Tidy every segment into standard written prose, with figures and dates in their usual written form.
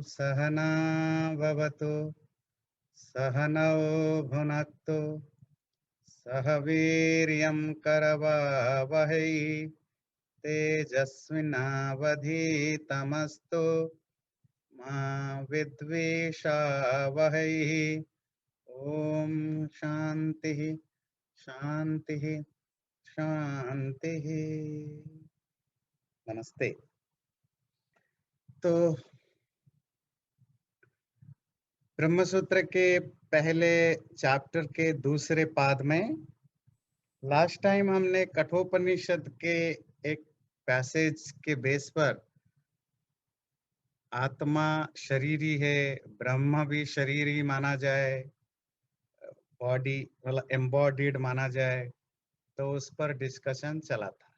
सहना भवतु सहनौ भुनक्तु सह वीर्यं करवावहै तेजस्विनावधीतमस्तु मा विद्विषावहै। ओम शांति शांति शांति। नमस्ते। तो ब्रह्मसूत्र के पहले चैप्टर के दूसरे पाद में लास्ट टाइम हमने कठोपनिषद के एक पैसेज के बेस पर आत्मा शरीरी है, ब्रह्म भी शरीरी माना जाए, बॉडी मतलब एम्बॉडीड माना जाए, तो उस पर डिस्कशन चला था।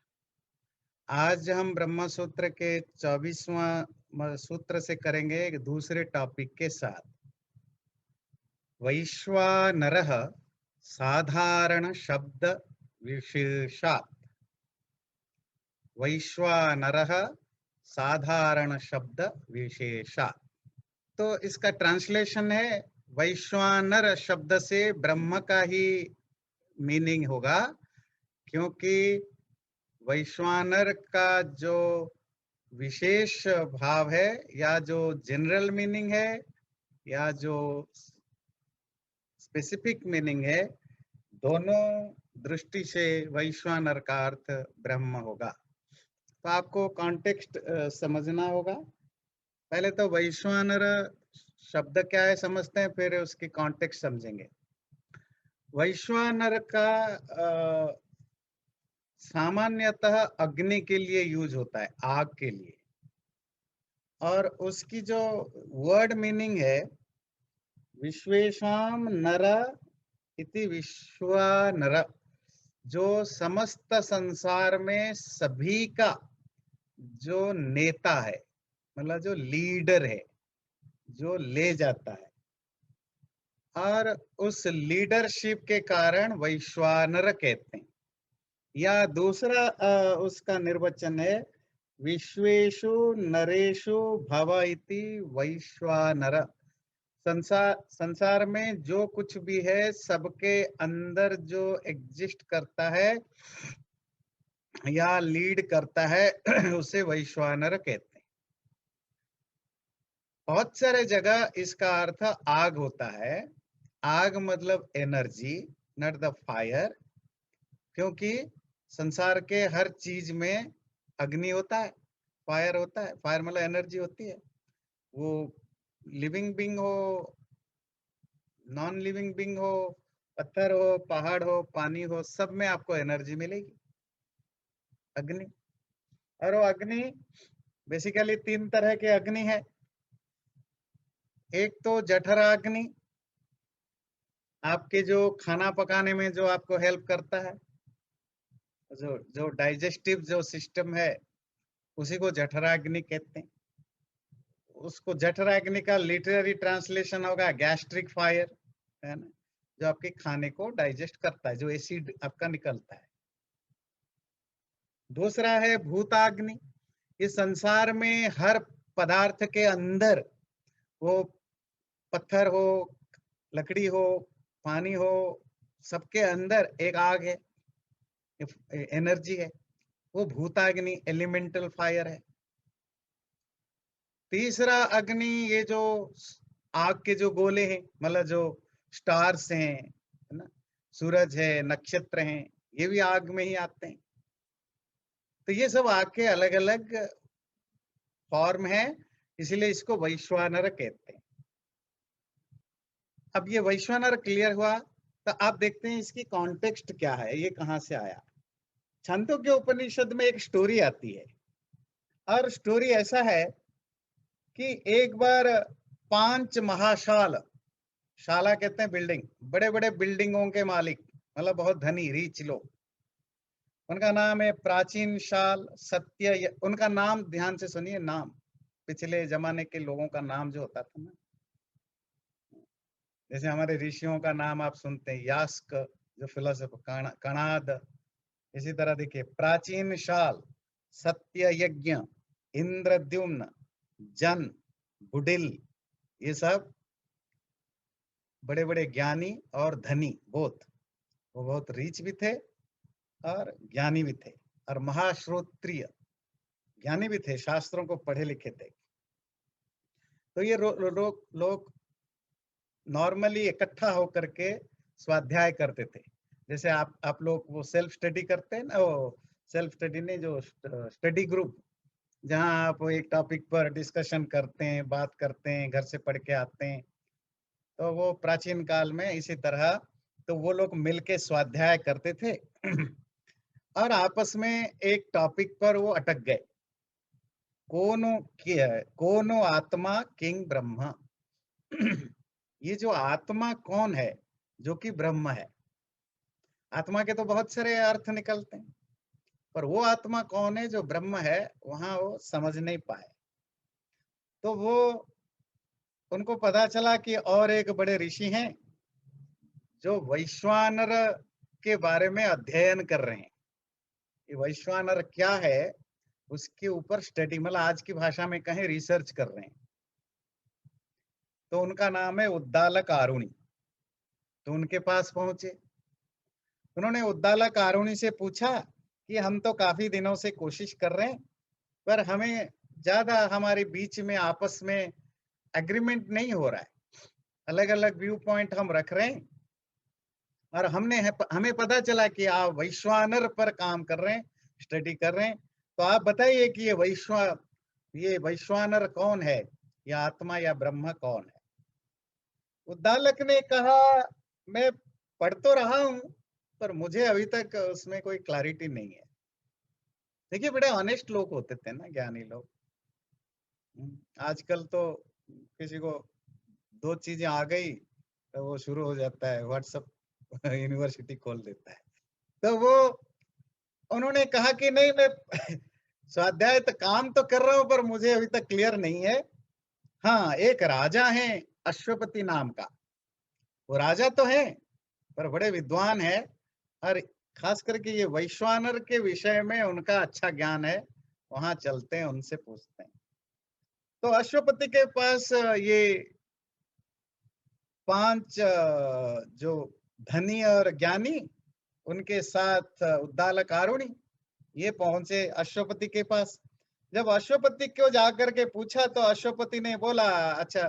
आज हम ब्रह्म सूत्र के 24वां सूत्र से करेंगे एक दूसरे टॉपिक के साथ। वैश्वानरः साधारण शब्द विशेषात्। वैश्वानरः साधारण शब्द विशेषात्। तो इसका ट्रांसलेशन है वैश्वानर शब्द से ब्रह्म का ही मीनिंग होगा, क्योंकि वैश्वानर का जो विशेष भाव है या जो जनरल मीनिंग है या जो स्पेसिफिक मीनिंग है, दोनों दृष्टि से वैश्वानर का अर्थ ब्रह्म होगा। तो आपको कॉन्टेक्स्ट समझना होगा। पहले तो वैश्वानर शब्द क्या है समझते हैं, फिर उसकी कॉन्टेक्स्ट समझेंगे। वैश्वानर का सामान्यतः अग्नि के लिए यूज होता है, आग के लिए, और उसकी जो वर्ड मीनिंग है विश्वेशाम नर इति विश्वानर, जो समस्त संसार में सभी का जो नेता है, मतलब जो लीडर है, जो ले जाता है, और उस लीडरशिप के कारण वैश्वानर कहते हैं। या दूसरा उसका निर्वचन है विश्वेषु नरेषु भव इति वैश्वानर। संसार में जो कुछ भी है सबके अंदर जो एग्जिस्ट करता है या लीड करता है उसे वैश्वानर कहते हैं। बहुत सारे जगह इसका अर्थ आग होता है। आग मतलब एनर्जी, नॉट द फायर, क्योंकि संसार के हर चीज में अग्नि होता है, फायर होता है। फायर मतलब एनर्जी होती है। वो लिविंग बीइंग हो, नॉन लिविंग बीइंग हो, पत्थर हो, पहाड़ हो, पानी हो, सब में आपको एनर्जी मिलेगी, अग्नि। और वो अग्नि बेसिकली 3 तरह के अग्नि है। एक तो जठरा अग्नि, आपके जो खाना पकाने में जो आपको हेल्प करता है, जो जो डाइजेस्टिव जो सिस्टम है, उसी को जठराग्नि कहते हैं। उसको जठराग्नि का लिटरेरी ट्रांसलेशन होगा गैस्ट्रिक फायर, है ना, जो आपके खाने को डाइजेस्ट करता है, जो एसिड आपका निकलता है। दूसरा है भूताग्नि। इस संसार में हर पदार्थ के अंदर, वो पत्थर हो, लकड़ी हो, पानी हो, सबके अंदर एक आग है, एनर्जी है, वो भूताग्नि, एलिमेंटल फायर है। तीसरा अग्नि, ये जो आग के जो गोले हैं, मतलब जो स्टार्स हैं, है ना, सूरज है, नक्षत्र हैं, ये भी आग में ही आते हैं। तो ये सब आग के अलग अलग फॉर्म है, इसलिए इसको वैश्वानर कहते हैं। अब ये वैश्वानर क्लियर हुआ, तो आप देखते हैं इसकी कॉन्टेक्स्ट क्या है, ये कहां से आया। छंदोग्य उपनिषद में एक स्टोरी आती है, और स्टोरी ऐसा है कि एक बार 5 महाशाल, शाला कहते हैं बिल्डिंग, बड़े बड़े बिल्डिंगों के मालिक, मतलब बहुत धनी, रीच लोग, उनका नाम है प्राचीन शाल, सत्य। उनका नाम ध्यान से सुनिए, नाम पिछले जमाने के लोगों का नाम जो होता था ना, जैसे हमारे ऋषियों का नाम आप सुनते हैं, यास्क जो फिलोसोफर, कणाद। इसी तरह देखिए, प्राचीन शाल, सत्य यज्ञ, इंद्रद्युम्न, जन, बुडिल, ये सब बड़े बड़े ज्ञानी और धनी बोथ, वो बहुत रिच भी थे और ज्ञानी भी थे और महाश्रोत्रिय ज्ञानी भी थे, शास्त्रों को पढ़े लिखे थे। तो ये लोग नॉर्मली इकट्ठा होकर के स्वाध्याय करते थे। जैसे आप लोग वो सेल्फ स्टडी करते हैं ना, वो सेल्फ स्टडी नहीं, जो स्टडी ग्रुप, जहाँ आप एक टॉपिक पर डिस्कशन करते हैं, बात करते हैं, घर से पढ़ के आते हैं। तो वो प्राचीन काल में इसी तरह तो वो लोग मिलके स्वाध्याय करते थे और आपस में एक टॉपिक पर वो अटक गए। कोनो कोनो आत्मा किंग ब्रह्मा ये जो आत्मा कौन है, जो कि ब्रह्म है। आत्मा के तो बहुत सारे अर्थ निकलते हैं, पर वो आत्मा कौन है जो ब्रह्म है, वहां वो समझ नहीं पाए। तो वो उनको पता चला कि और एक बड़े ऋषि हैं जो वैश्वानर के बारे में अध्ययन कर रहे हैं। ये वैश्वानर क्या है, उसके ऊपर स्टडी, मतलब आज की भाषा में कहें रिसर्च कर रहे हैं। तो उनका नाम है उद्दालक आरुणि। तो उनके पास पहुंचे। उन्होंने उद्दालक आरुणि से पूछा कि हम तो काफी दिनों से कोशिश कर रहे हैं, पर हमें ज्यादा हमारे बीच में आपस में एग्रीमेंट नहीं हो रहा है। अलग अलग व्यू पॉइंट हम रख रहे हैं और हमें पता चला कि आप वैश्वानर पर काम कर रहे हैं, स्टडी कर रहे हैं। तो आप बताइए कि ये वैश्वानर कौन है, या आत्मा या ब्रह्म कौन है। उद्दालक ने कहा, मैं पढ़ तो रहा हूं, पर मुझे अभी तक उसमें कोई क्लैरिटी नहीं है। देखिए, बड़े ऑनेस्ट लोग होते थे ना, ज्ञानी लोग। आजकल तो किसी को दो चीजें आ गई तो वो शुरू हो जाता है, व्हाट्सएप यूनिवर्सिटी खोल देता है। तो वो उन्होंने कहा कि नहीं, मैं स्वाध्याय तो काम तो कर रहा हूं, पर मुझे अभी तक क्लियर नहीं है। हाँ, एक राजा है अश्वपति नाम का, वो राजा तो है पर बड़े विद्वान है, और खास करके ये वैश्वानर के विषय में उनका अच्छा ज्ञान है। वहां चलते हैं, उनसे पूछते हैं। तो अश्वपति के पास ये 5 जो धनी और ज्ञानी, उनके साथ उद्दालक आरुणि, ये पहुंचे अश्वपति के पास। जब अश्वपति को जाकर के पूछा तो अश्वपति ने बोला, अच्छा,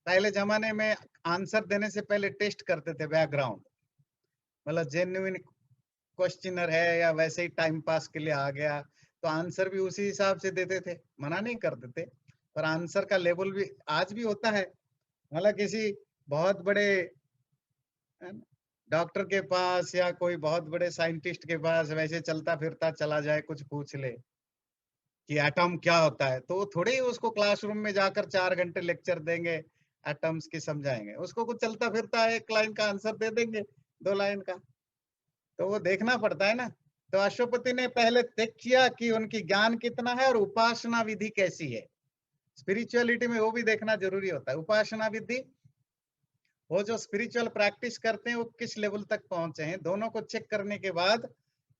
पहले जमाने में आंसर देने से पहले टेस्ट करते थे बैकग्राउंड, मतलब जेन्युइन क्वेश्चनर है या वैसे ही टाइम पास के लिए आ गया, तो आंसर भी उसी हिसाब से देते थे, मना नहीं करते थे। पर आंसर का लेवल भी आज भी होता है, मतलब किसी बहुत बड़े डॉक्टर के पास या कोई बहुत बड़े साइंटिस्ट के पास वैसे चलता फिरता चला जाए, कुछ पूछ ले कि एटम क्या होता है, तो थोड़े ही उसको क्लासरूम में जाकर 4 घंटे लेक्चर देंगे, एटम्स की समझाएंगे। उसको कुछ चलता फिरता एक लाइन का आंसर दे देंगे, 2 लाइन का। तो वो देखना पड़ता है ना। तो अश्वपति ने पहले चेक किया कि उनकी ज्ञान कितना है और उपासना विधि कैसी है। स्पिरिचुअलिटी में वो भी देखना जरूरी होता है। उपासना विधि, वो जो स्पिरिचुअल प्रैक्टिस करते हैं वो किस लेवल तक पहुंचे हैं, दोनों को चेक करने के बाद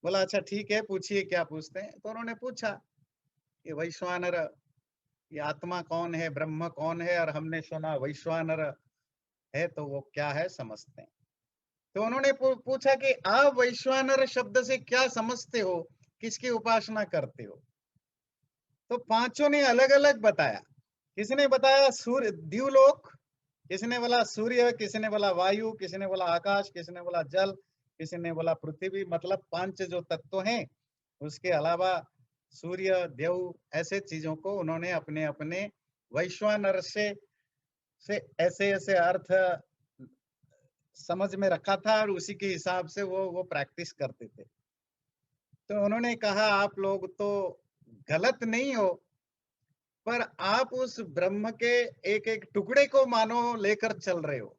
बोला, अच्छा ठीक है, पूछिए क्या पूछते हैं। तो उन्होंने पूछा, ये वैश्वानर, ये आत्मा कौन है, ब्रह्म कौन है, और हमने सुना वैश्वानर है, तो वो क्या है समझते हैं। तो उन्होंने पूछा कि आप वैश्वानर शब्द से क्या समझते हो, किसकी उपासना करते हो। तो पांचों ने अलग अलग बताया। किसने बताया सूर्य द्युलोक, किसने बोला सूर्य, किसी ने बोला वायु, किसी ने बोला आकाश, किसी ने बोला जल, किसी ने बोला पृथ्वी। मतलब 5 जो तत्व हैं, उसके अलावा सूर्य, देव, ऐसे चीजों को उन्होंने अपने अपने वैश्वानर से ऐसे ऐसे अर्थ समझ में रखा था, और उसी के हिसाब से वो प्रैक्टिस करते थे। तो उन्होंने कहा, आप लोग तो गलत नहीं हो, पर आप उस ब्रह्म के एक एक टुकड़े को मानो लेकर चल रहे हो,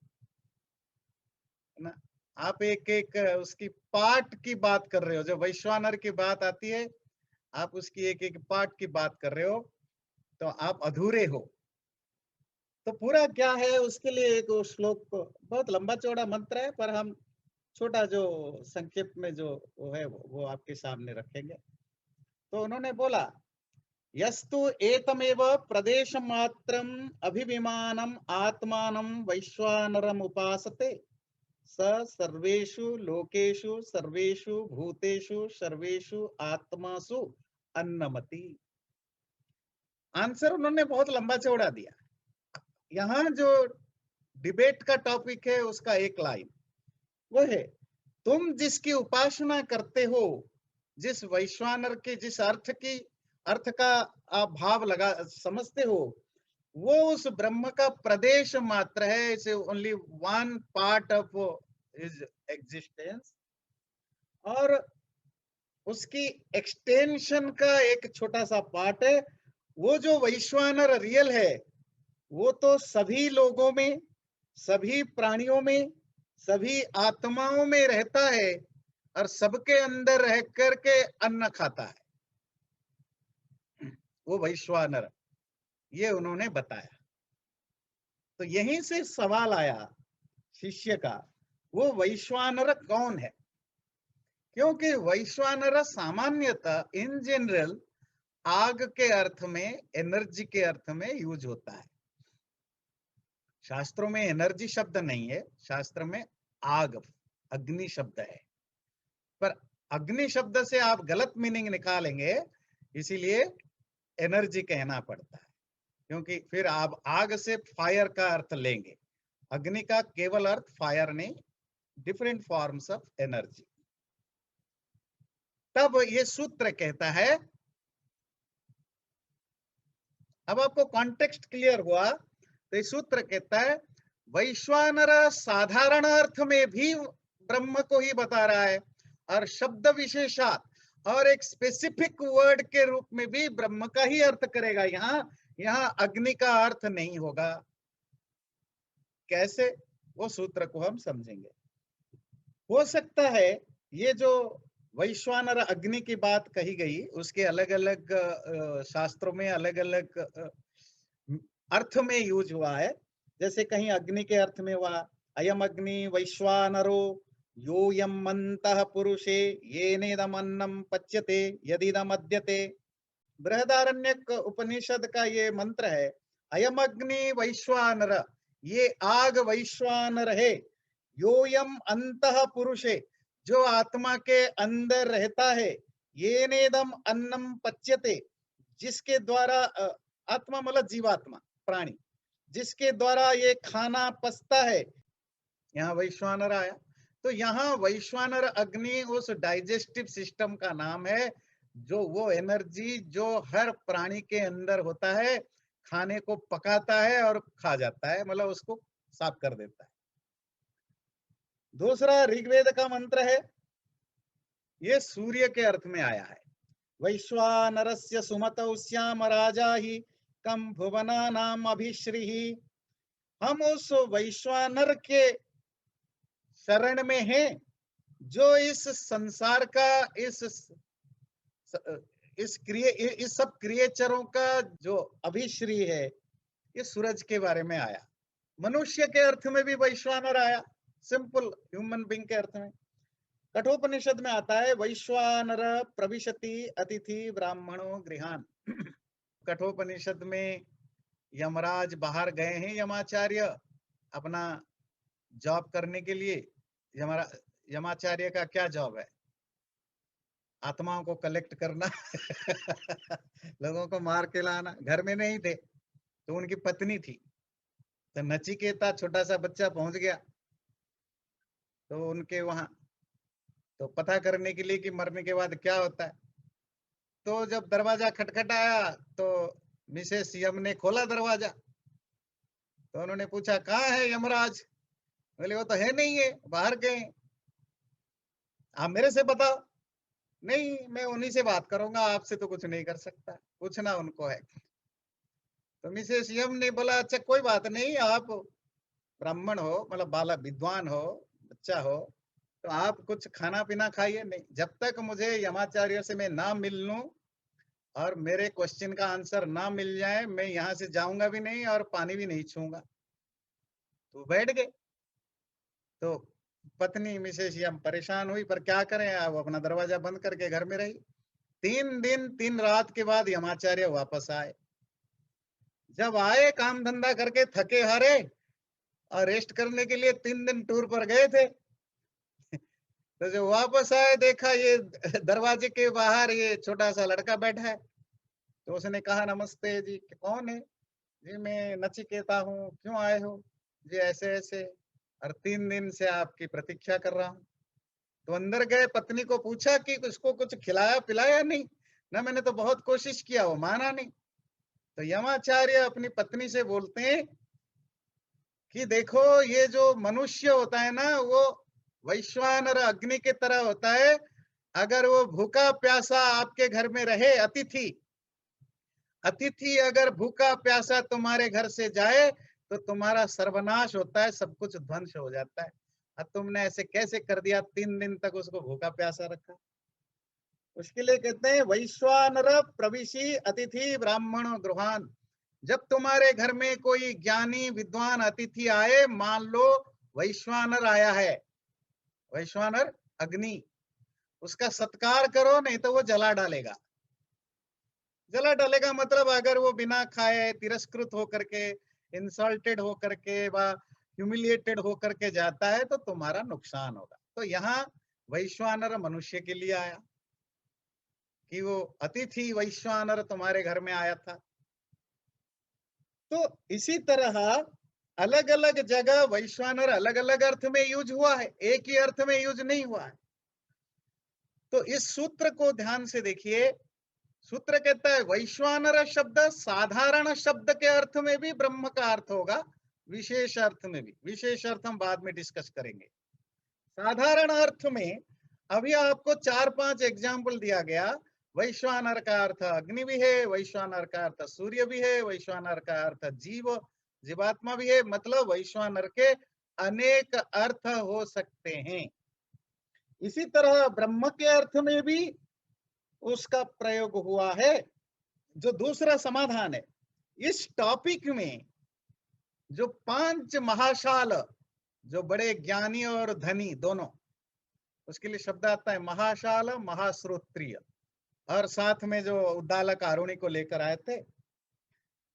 है ना। आप एक एक उसकी पार्ट की बात कर रहे हो। जो वैश्वानर की बात आती है, आप उसकी एक एक पार्ट की बात कर रहे हो, तो आप अधूरे हो। तो पूरा क्या है उसके लिए एक श्लोक, बहुत लंबा चौड़ा मंत्र है, पर हम छोटा जो संक्षेप में जो वो है वो आपके सामने रखेंगे। तो उन्होंने बोला, यस्तु एतमेव प्रदेशमात्रम् अभिविमानम् आत्मानं वैश्वानरम् उपासते स सर्वेषु लोकेषु सर्वेषु भूतेषु सर्वेषु आत्मासु अन्नमति। आंसर उन्होंने बहुत लंबा चौड़ा दिया। यहाँ जो डिबेट का टॉपिक है उसका एक लाइन वो है, तुम जिसकी उपासना करते हो, जिस वैश्वानर के जिस अर्थ का आप भाव लगा समझते हो, वो उस ब्रह्म का प्रदेश मात्र है। It's only one part of his existence, और उसकी एक्सटेंशन का एक छोटा सा पार्ट है। वो जो वैश्वानर रियल है वो तो सभी लोगों में, सभी प्राणियों में, सभी आत्माओं में रहता है और सबके अंदर रह करके अन्न खाता है, वो वैश्वानर, ये उन्होंने बताया। तो यहीं से सवाल आया शिष्य का, वो वैश्वानर कौन है? क्योंकि वैश्वानर सामान्यतः इन जनरल आग के अर्थ में, एनर्जी के अर्थ में यूज होता है। शास्त्रों में एनर्जी शब्द नहीं है, शास्त्र में आग, अग्नि शब्द है। पर अग्नि शब्द से आप गलत मीनिंग निकालेंगे, इसीलिए एनर्जी कहना पड़ता है, क्योंकि फिर आप आग से फायर का अर्थ लेंगे। अग्नि का केवल अर्थ फायर नहीं, डिफरेंट फॉर्म्स ऑफ एनर्जी। तब ये सूत्र कहता है, अब आपको कॉन्टेक्स्ट क्लियर हुआ, तो ये सूत्र कहता है वैश्वानर साधारण अर्थ में भी ब्रह्म को ही बता रहा है, और शब्द विशेषात और एक स्पेसिफिक वर्ड के रूप में भी ब्रह्म का ही अर्थ करेगा। यहाँ अग्नि का अर्थ नहीं होगा। कैसे, वो सूत्र को हम समझेंगे। हो सकता है ये जो वैश्वानर अग्नि की बात कही गई, उसके अलग अलग शास्त्रों में अलग अलग अर्थ में यूज हुआ है। जैसे कहीं अग्नि के अर्थ में हुआ, अयम अग्नि वैश्वानरो योयम अंतः पुरुषे येनेदमन्नं पच्यते यदिदमद्यते। बृहदारण्यक उपनिषद का ये मंत्र है, अयम अग्नि वैश्वानर, ये आग वैश्वानर है, योयम अंतः पुरुषे, जो आत्मा के अंदर रहता है, ये नेदम अन्नम पच्यते, जिसके द्वारा आत्मा मतलब जीवात्मा, प्राणी, जिसके द्वारा ये खाना पचता है, यहाँ वैश्वानर आया। तो यहाँ वैश्वानर अग्नि उस डाइजेस्टिव सिस्टम का नाम है, जो वो एनर्जी जो हर प्राणी के अंदर होता है, खाने को पकाता है और खा जाता है, मतलब उसको साफ कर देता है। दूसरा ऋग्वेद का मंत्र है, ये सूर्य के अर्थ में आया है, वैश्वानरस्य सुमतौ श्याम राजा ही कम भुवनानाम अभिश्री। हम उस वैश्वानर के शरण में हैं, जो इस संसार का, इस सब क्रिएचरों का जो अभिश्री है, ये सूरज के बारे में आया। मनुष्य के अर्थ में भी वैश्वानर आया, सिंपल ह्यूमन बीइंग के अर्थ में। कठोपनिषद में आता है, वैश्वानर प्रविशति अतिथि ब्राह्मणों गृहान। कठोपनिषद में यमराज बाहर गए हैं, यमाचार्य अपना जॉब करने के लिए। यमाचार्य का क्या जॉब है? आत्माओं को कलेक्ट करना लोगों को मार के लाना। घर में नहीं थे तो उनकी पत्नी थी, तो नचिकेता छोटा सा बच्चा पहुंच गया तो उनके वहां, तो पता करने के लिए कि मरने के बाद क्या होता है। तो जब दरवाजा खटखटाया तो मिसेस यम ने खोला दरवाजा, तो उन्होंने पूछा कहाँ है यमराज? बोले वो तो है नहीं है, बाहर गए। आप मेरे से बताओ। नहीं, मैं उन्हीं से बात करूंगा, आपसे तो कुछ नहीं कर सकता, पूछना उनको है। तो मिसेस यम ने बोला अच्छा कोई बात नहीं, आप ब्राह्मण हो, मतलब बाला विद्वान हो, बच्चा हो, तो आप कुछ खाना पीना खाइए। नहीं, जब तक मुझे यमाचार्य से मैं ना मिल लूं और मेरे क्वेश्चन का आंसर ना मिल जाए, मैं यहाँ से जाऊंगा भी नहीं और पानी भी नहीं छूंगा। तो बैठ गए। तो पत्नी मिसेस यम परेशान हुई, पर क्या करें, आप अपना दरवाजा बंद करके घर में रही। 3 दिन 3 रात के बाद यमाचार्य वापस आए। जब आए काम धंधा करके थके हारे और रेस्ट करने के लिए 3 दिन टूर पर गए थे। तो जब वापस आए देखा ये दरवाजे के बाहर ये छोटा सा लड़का बैठा है। तो उसने कहा नमस्ते जी, कौन है? जी मैं नचिकेता हूँ, क्यों आए हो? जी ऐसे ऐसे, और 3 दिन से आपकी प्रतीक्षा कर रहा हूँ। तो अंदर गए, पत्नी को पूछा कि उसको कुछ खिलाया पिलाया नहीं? ना मैंने तो बहुत कोशिश किया, वो माना नहीं। तो यमाचार्य अपनी पत्नी से बोलते हैं कि देखो ये जो मनुष्य होता है ना, वो वैश्वानर अग्नि की तरह होता है। अगर वो भूखा प्यासा आपके घर में रहे, अतिथि अतिथि अगर भूखा प्यासा तुम्हारे घर से जाए तो तुम्हारा सर्वनाश होता है, सब कुछ ध्वंस हो जाता है। अब तुमने ऐसे कैसे कर दिया, 3 दिन तक उसको भूखा प्यासा रखा। उसके लिए कहते हैं वैश्वानर प्रविशी अतिथि ब्राह्मण गृहान। जब तुम्हारे घर में कोई ज्ञानी विद्वान अतिथि आए, मान लो वैश्वानर आया है, वैश्वानर अग्नि, उसका सत्कार करो, नहीं तो वो जला डालेगा। जला डालेगा मतलब अगर वो बिना खाए तिरस्कृत होकर के, इंसल्टेड होकर के व ह्यूमिलिएटेड होकर के जाता है तो तुम्हारा नुकसान होगा। तो यहाँ वैश्वानर मनुष्य के लिए आया कि वो अतिथि वैश्वानर तुम्हारे घर में आया था। तो इसी तरह अलग अलग जगह वैश्वानर अलग अलग अर्थ में यूज हुआ है, एक ही अर्थ में यूज नहीं हुआ है। तो इस सूत्र को ध्यान से देखिए। सूत्र कहता है वैश्वानर शब्द साधारण शब्द के अर्थ में भी ब्रह्म का अर्थ होगा, विशेष अर्थ में भी। विशेष अर्थ हम बाद में डिस्कस करेंगे। साधारण अर्थ में अभी आपको 4-5 एग्जाम्पल दिया गया। वैश्वानर का अर्थ अग्नि भी है, वैश्वानर का अर्थ सूर्य भी है, वैश्वानर का अर्थ जीवात्मा भी है। मतलब वैश्वानर के अनेक अर्थ हो सकते हैं। इसी तरह ब्रह्म के अर्थ में भी उसका प्रयोग हुआ है। जो दूसरा समाधान है इस टॉपिक में, जो 5 महाशाल, जो बड़े ज्ञानी और धनी दोनों, उसके लिए शब्द आता है महाशाल महाश्रोत्रिय। और साथ में जो उद्दालक आरुणि को लेकर आए थे,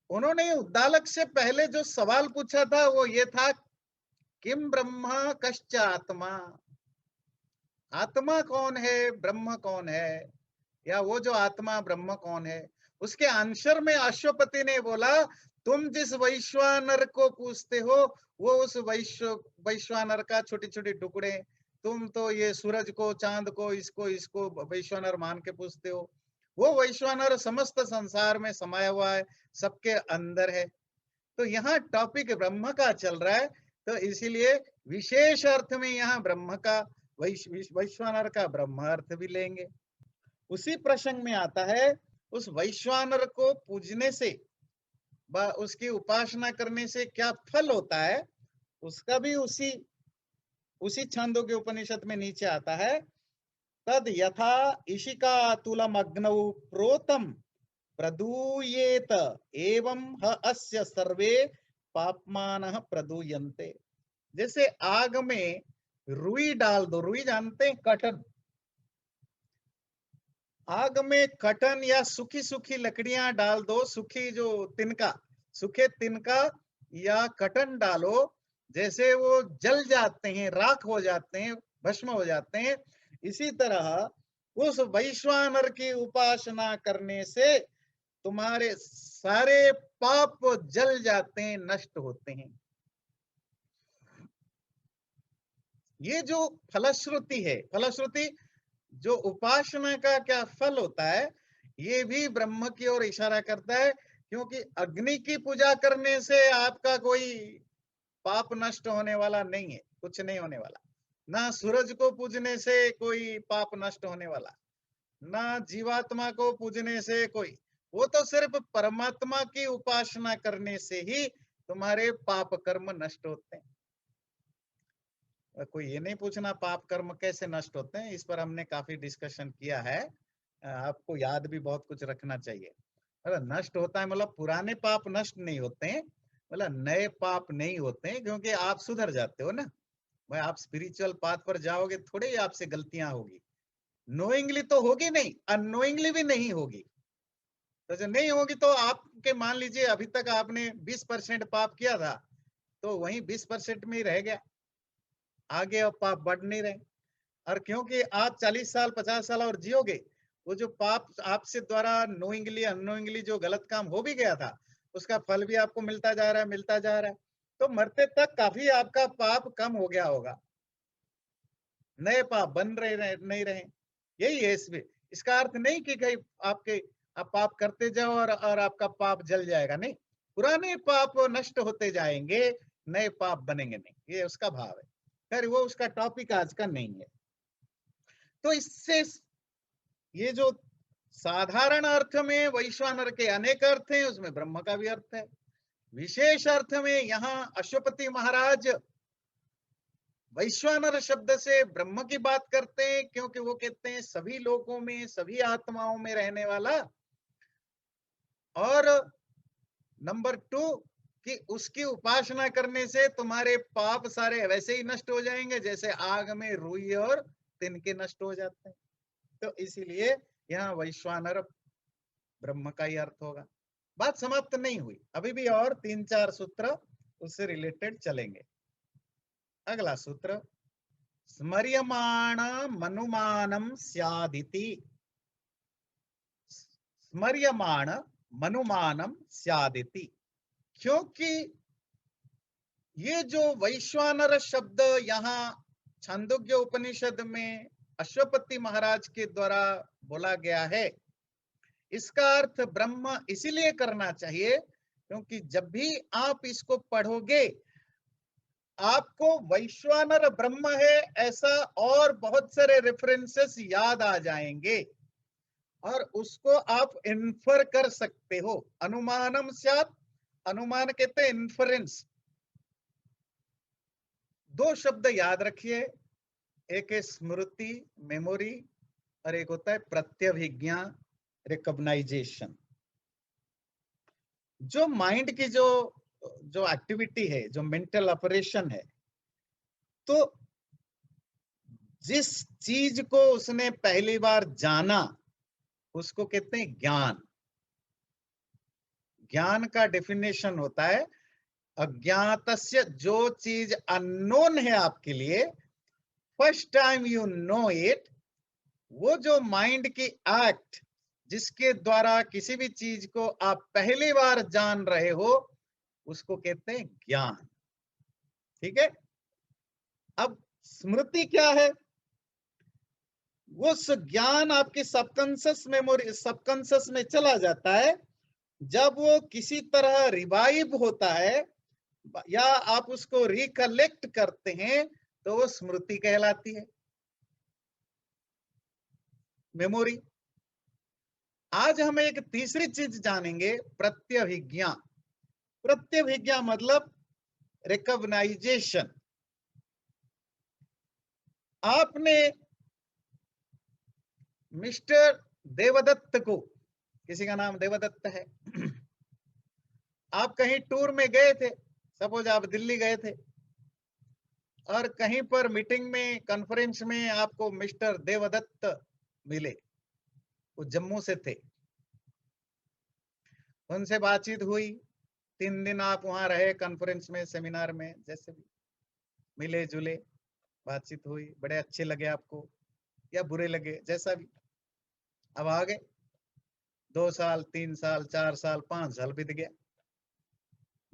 उन्होंने उद्दालक से पहले जो सवाल पूछा था वो ये था, किम ब्रह्म कश्च आत्मा? आत्मा कौन है, ब्रह्म कौन है, या वो जो आत्मा ब्रह्म कौन है? उसके आंसर में अश्वपति ने बोला, तुम जिस वैश्वानर को पूछते हो वो उस वैश्वानर का छोटे छोटे टुकड़े, तुम तो ये सूरज को, चांद को, इसको इसको वैश्वानर मान के पूछते हो। वो वैश्वानर समस्त संसार में समाया हुआ है, सबके अंदर है। तो यहाँ टॉपिक ब्रह्म का चल रहा है, तो इसीलिए विशेष अर्थ में यहाँ ब्रह्म का, वैश्वानर का ब्रह्म अर्थ भी लेंगे। उसी प्रसंग में आता है, उस वैश्वानर को पूजने से व उसकी उपासना करने से क्या फल होता है, उसका भी उसी छंदों के उपनिषद में नीचे आता है। तद यथा इशिका तुलम अग्नौ प्रोतम प्रदूयेत एवं ह अस्य सर्वे पापमानः प्रदूयन्ते। जैसे आग में रुई डाल दो, रुई जानते हैं, कटन। आग में कटन या सूखी सूखी लकड़ियां डाल दो, सूखी जो तिनका, सूखे तिनका या कटन डालो, जैसे वो जल जाते हैं, राख हो जाते हैं, भस्म हो जाते हैं। इसी तरह उस वैश्वानर की उपासना करने से तुम्हारे सारे पाप जल जाते हैं, नष्ट होते हैं। ये जो फलश्रुति है, फलश्रुति जो उपासना का क्या फल होता है, ये भी ब्रह्म की ओर इशारा करता है। क्योंकि अग्नि की पूजा करने से आपका कोई पाप नष्ट होने वाला नहीं है, कुछ नहीं होने वाला। ना सूरज को पूजने से कोई पाप नष्ट होने वाला, ना जीवात्मा को पूजने से कोई, वो तो सिर्फ परमात्मा की उपासना करने से ही तुम्हारे पाप कर्म नष्ट होते हैं। कोई ये नहीं पूछना पाप कर्म कैसे नष्ट होते हैं, इस पर हमने काफी डिस्कशन किया है। आपको याद भी बहुत कुछ रखना चाहिए। मतलब नष्ट होता है मतलब पुराने पाप नष्ट नहीं होते हैं, मतलब नए पाप नहीं होते हैं, क्योंकि आप सुधर जाते हो ना। भाई आप स्पिरिचुअल पाथ पर जाओगे, थोड़े ही आपसे गलतियां होगी। नोइंगली तो होगी नहीं, अननोइंगली भी नहीं होगी। तो जो नहीं होगी तो आपके मान लीजिए अभी तक आपने 20% पाप किया था, तो वहीं 20% में ही रह गया, आगे अब पाप बढ़ नहीं रहे। और क्योंकि आप 40 साल 50 साल और जियोगे, वो जो पाप आपसे द्वारा नोइंगली अननोइंगली जो गलत काम हो भी गया था, उसका फल भी आपको मिलता जा रहा है, मिलता जा रहा है। तो मरते तक काफी आपका पाप कम हो गया होगा, नए पाप बन रहे नहीं रहे। यही है इसमें। इसका अर्थ नहीं कि कहीं आप पाप करते जाओ और आपका पाप जल जाएगा, नहीं। पुराने पाप नष्ट होते जाएंगे, नए पाप बनेंगे नहीं, ये उसका भाव है। खैर वो उसका टॉपिक आज का नहीं है। तो इससे ये जो साधारण अर्थ में वैश्वानर के अनेक अर्थ हैं, उसमें ब्रह्म का भी अर्थ है। विशेष अर्थ में यहाँ अश्वपति महाराज वैश्वानर शब्द से ब्रह्म की बात करते हैं, क्योंकि वो कहते हैं सभी लोगों में, सभी आत्माओं में रहने वाला। और नंबर 2 कि उसकी उपासना करने से तुम्हारे पाप सारे वैसे ही नष्ट हो जाएंगे जैसे आग में रुई और तिनके नष्ट हो जाते हैं। तो इसीलिए यहाँ वैश्वानर ब्रह्म का ही अर्थ होगा। बात समाप्त नहीं हुई, अभी भी और 3-4 सूत्र उससे रिलेटेड चलेंगे। अगला सूत्र, स्मर्यमाण मनुमानम स्यादिति। स्मर्यमाण मनुमानम स्यादिति, क्योंकि ये जो वैश्वानर शब्द यहाँ छांदोग्य उपनिषद में अश्वपति महाराज के द्वारा बोला गया है, इसका अर्थ ब्रह्म इसीलिए करना चाहिए क्योंकि जब भी आप इसको पढ़ोगे आपको वैश्वानर ब्रह्म है ऐसा और बहुत सारे रेफरेंसेस याद आ जाएंगे और उसको आप इन्फर कर सकते हो। अनुमानम स्यात्, अनुमान कहते हैं इन्फरेंस। 2 शब्द याद रखिए, एक है स्मृति मेमोरी और एक होता है प्रत्यभिज्ञा रिकॉग्नाइजेशन। जो माइंड की जो एक्टिविटी है, जो मेंटल ऑपरेशन है, तो जिस चीज को उसने पहली बार जाना उसको कहते हैं ज्ञान। ज्ञान का डेफिनेशन होता है अज्ञातस्य, जो चीज अननोन है आपके लिए, first time you know it, वो जो माइंड की एक्ट जिसके द्वारा किसी भी चीज को आप पहली बार जान रहे हो उसको कहते हैं ज्ञान। ठीक है। अब स्मृति क्या है? वो ज्ञान आपके सबकॉन्शियस मेमोरी, सबकॉन्शियस में चला जाता है। जब वो किसी तरह रिवाइव होता है या आप उसको रिकलेक्ट करते हैं तो वो स्मृति कहलाती है, मेमोरी। आज हम एक तीसरी चीज जानेंगे, प्रत्यभिज्ञा। प्रत्यभिज्ञा मतलब रिकॉग्नाइजेशन। आपने मिस्टर देवदत्त को, किसी का नाम देवदत्त है, आप कहीं टूर में गए थे, सपोज आप दिल्ली गए थे और कहीं पर मीटिंग में, कॉन्फ्रेंस में आपको मिस्टर देवदत्त मिले, वो जम्मू से थे। उनसे बातचीत हुई, 3 दिन आप वहां रहे कॉन्फ्रेंस में, सेमिनार में, जैसे भी मिले जुले, बातचीत हुई, बड़े अच्छे लगे आपको या बुरे लगे, जैसा भी। अब आगे 2 साल 3 साल 4 साल 5 साल बीत गया,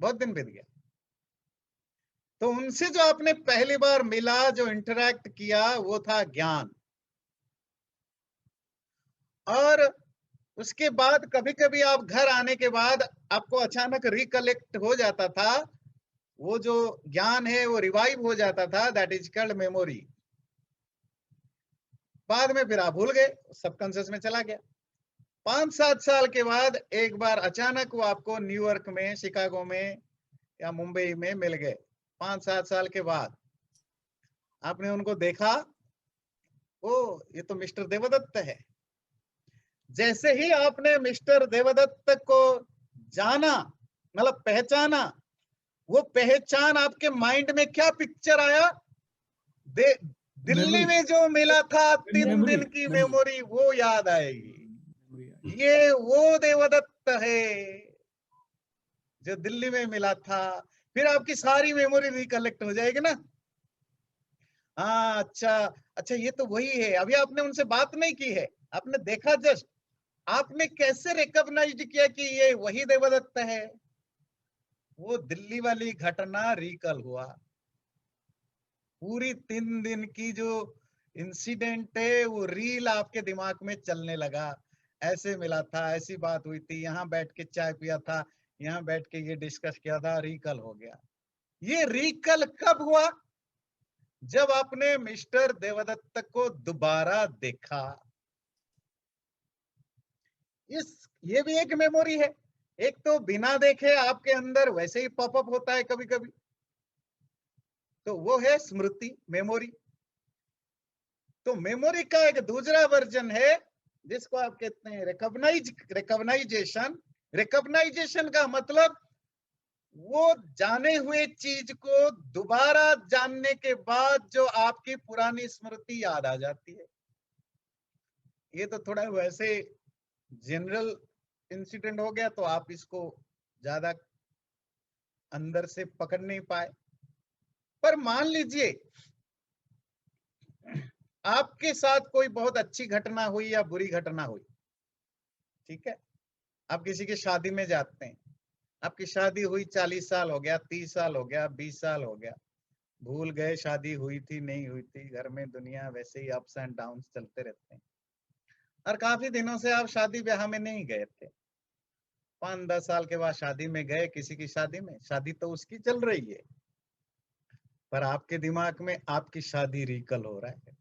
बहुत दिन बीत गया। तो उनसे जो आपने पहली बार मिला, जो इंटरैक्ट किया, वो था ज्ञान। और उसके बाद कभी कभी आप घर आने के बाद आपको अचानक रिकलेक्ट हो जाता था, वो जो ज्ञान है वो रिवाइव हो जाता था, दैट इज कॉल्ड मेमोरी। बाद में फिर आप भूल गए, सबकॉन्शियस में चला गया। 5-7 साल के बाद एक बार अचानक वो आपको न्यूयॉर्क में, शिकागो में या मुंबई में मिल गए। 5-7 साल के बाद आपने उनको देखा, ओ ये तो मिस्टर देवदत्त है। जैसे ही आपने मिस्टर देवदत्त को जाना, मतलब पहचाना, वो पहचान आपके माइंड में क्या पिक्चर आया? दिल्ली में जो मिला था 3 दिन की मेमोरी मेमोरी, वो याद आएगी। ये वो देवदत्त है जो दिल्ली में मिला था। फिर आपकी सारी मेमोरी रिकलेक्ट हो जाएगी ना। हाँ, अच्छा अच्छा, ये तो वही है। अभी आपने उनसे बात नहीं की है, आपने देखा जस्ट। आपने कैसे रिकॉग्नाइज किया कि ये वही देवदत्त है? वो दिल्ली वाली घटना रिकल हुआ। पूरी 3 दिन की जो इंसिडेंट है वो रील आपके दिमाग में चलने लगा। ऐसे मिला था, ऐसी बात हुई थी, यहाँ बैठ के चाय पिया था, यहाँ बैठ के ये डिस्कस किया था, रिकल हो गया। ये रिकल कब हुआ? जब आपने मिस्टर देवदत्त को दोबारा देखा। ये भी एक मेमोरी है। एक तो बिना देखे आपके अंदर वैसे ही पॉपअप होता है कभी कभी, तो वो है स्मृति, मेमोरी। तो मेमोरी का एक दूसरा वर्जन है जिसको आप कहते हैं रिकॉग्नाइजेशन। रिकॉग्नाइजेशन का मतलब वो जाने हुए चीज को दोबारा जानने के बाद जो आपकी पुरानी स्मृति याद आ जाती है। ये तो थोड़ा वैसे जनरल इंसिडेंट हो गया, तो आप इसको ज्यादा अंदर से पकड़ नहीं पाए। पर मान लीजिए आपके साथ कोई बहुत अच्छी घटना हुई या बुरी घटना हुई, ठीक है। आप किसी की शादी में जाते हैं, आपकी शादी हुई, 40 साल हो गया, 30 साल हो गया, 20 साल हो गया, भूल गए शादी हुई थी नहीं हुई थी। घर में दुनिया वैसे ही अप्स एंड डाउन चलते रहते हैं। और काफी दिनों से आप शादी ब्याह में नहीं गए थे। 5-10 साल के बाद शादी में गए, किसी की शादी में, शादी तो उसकी चल रही है, पर आपके दिमाग में आपकी शादी रिकल हो रहा है।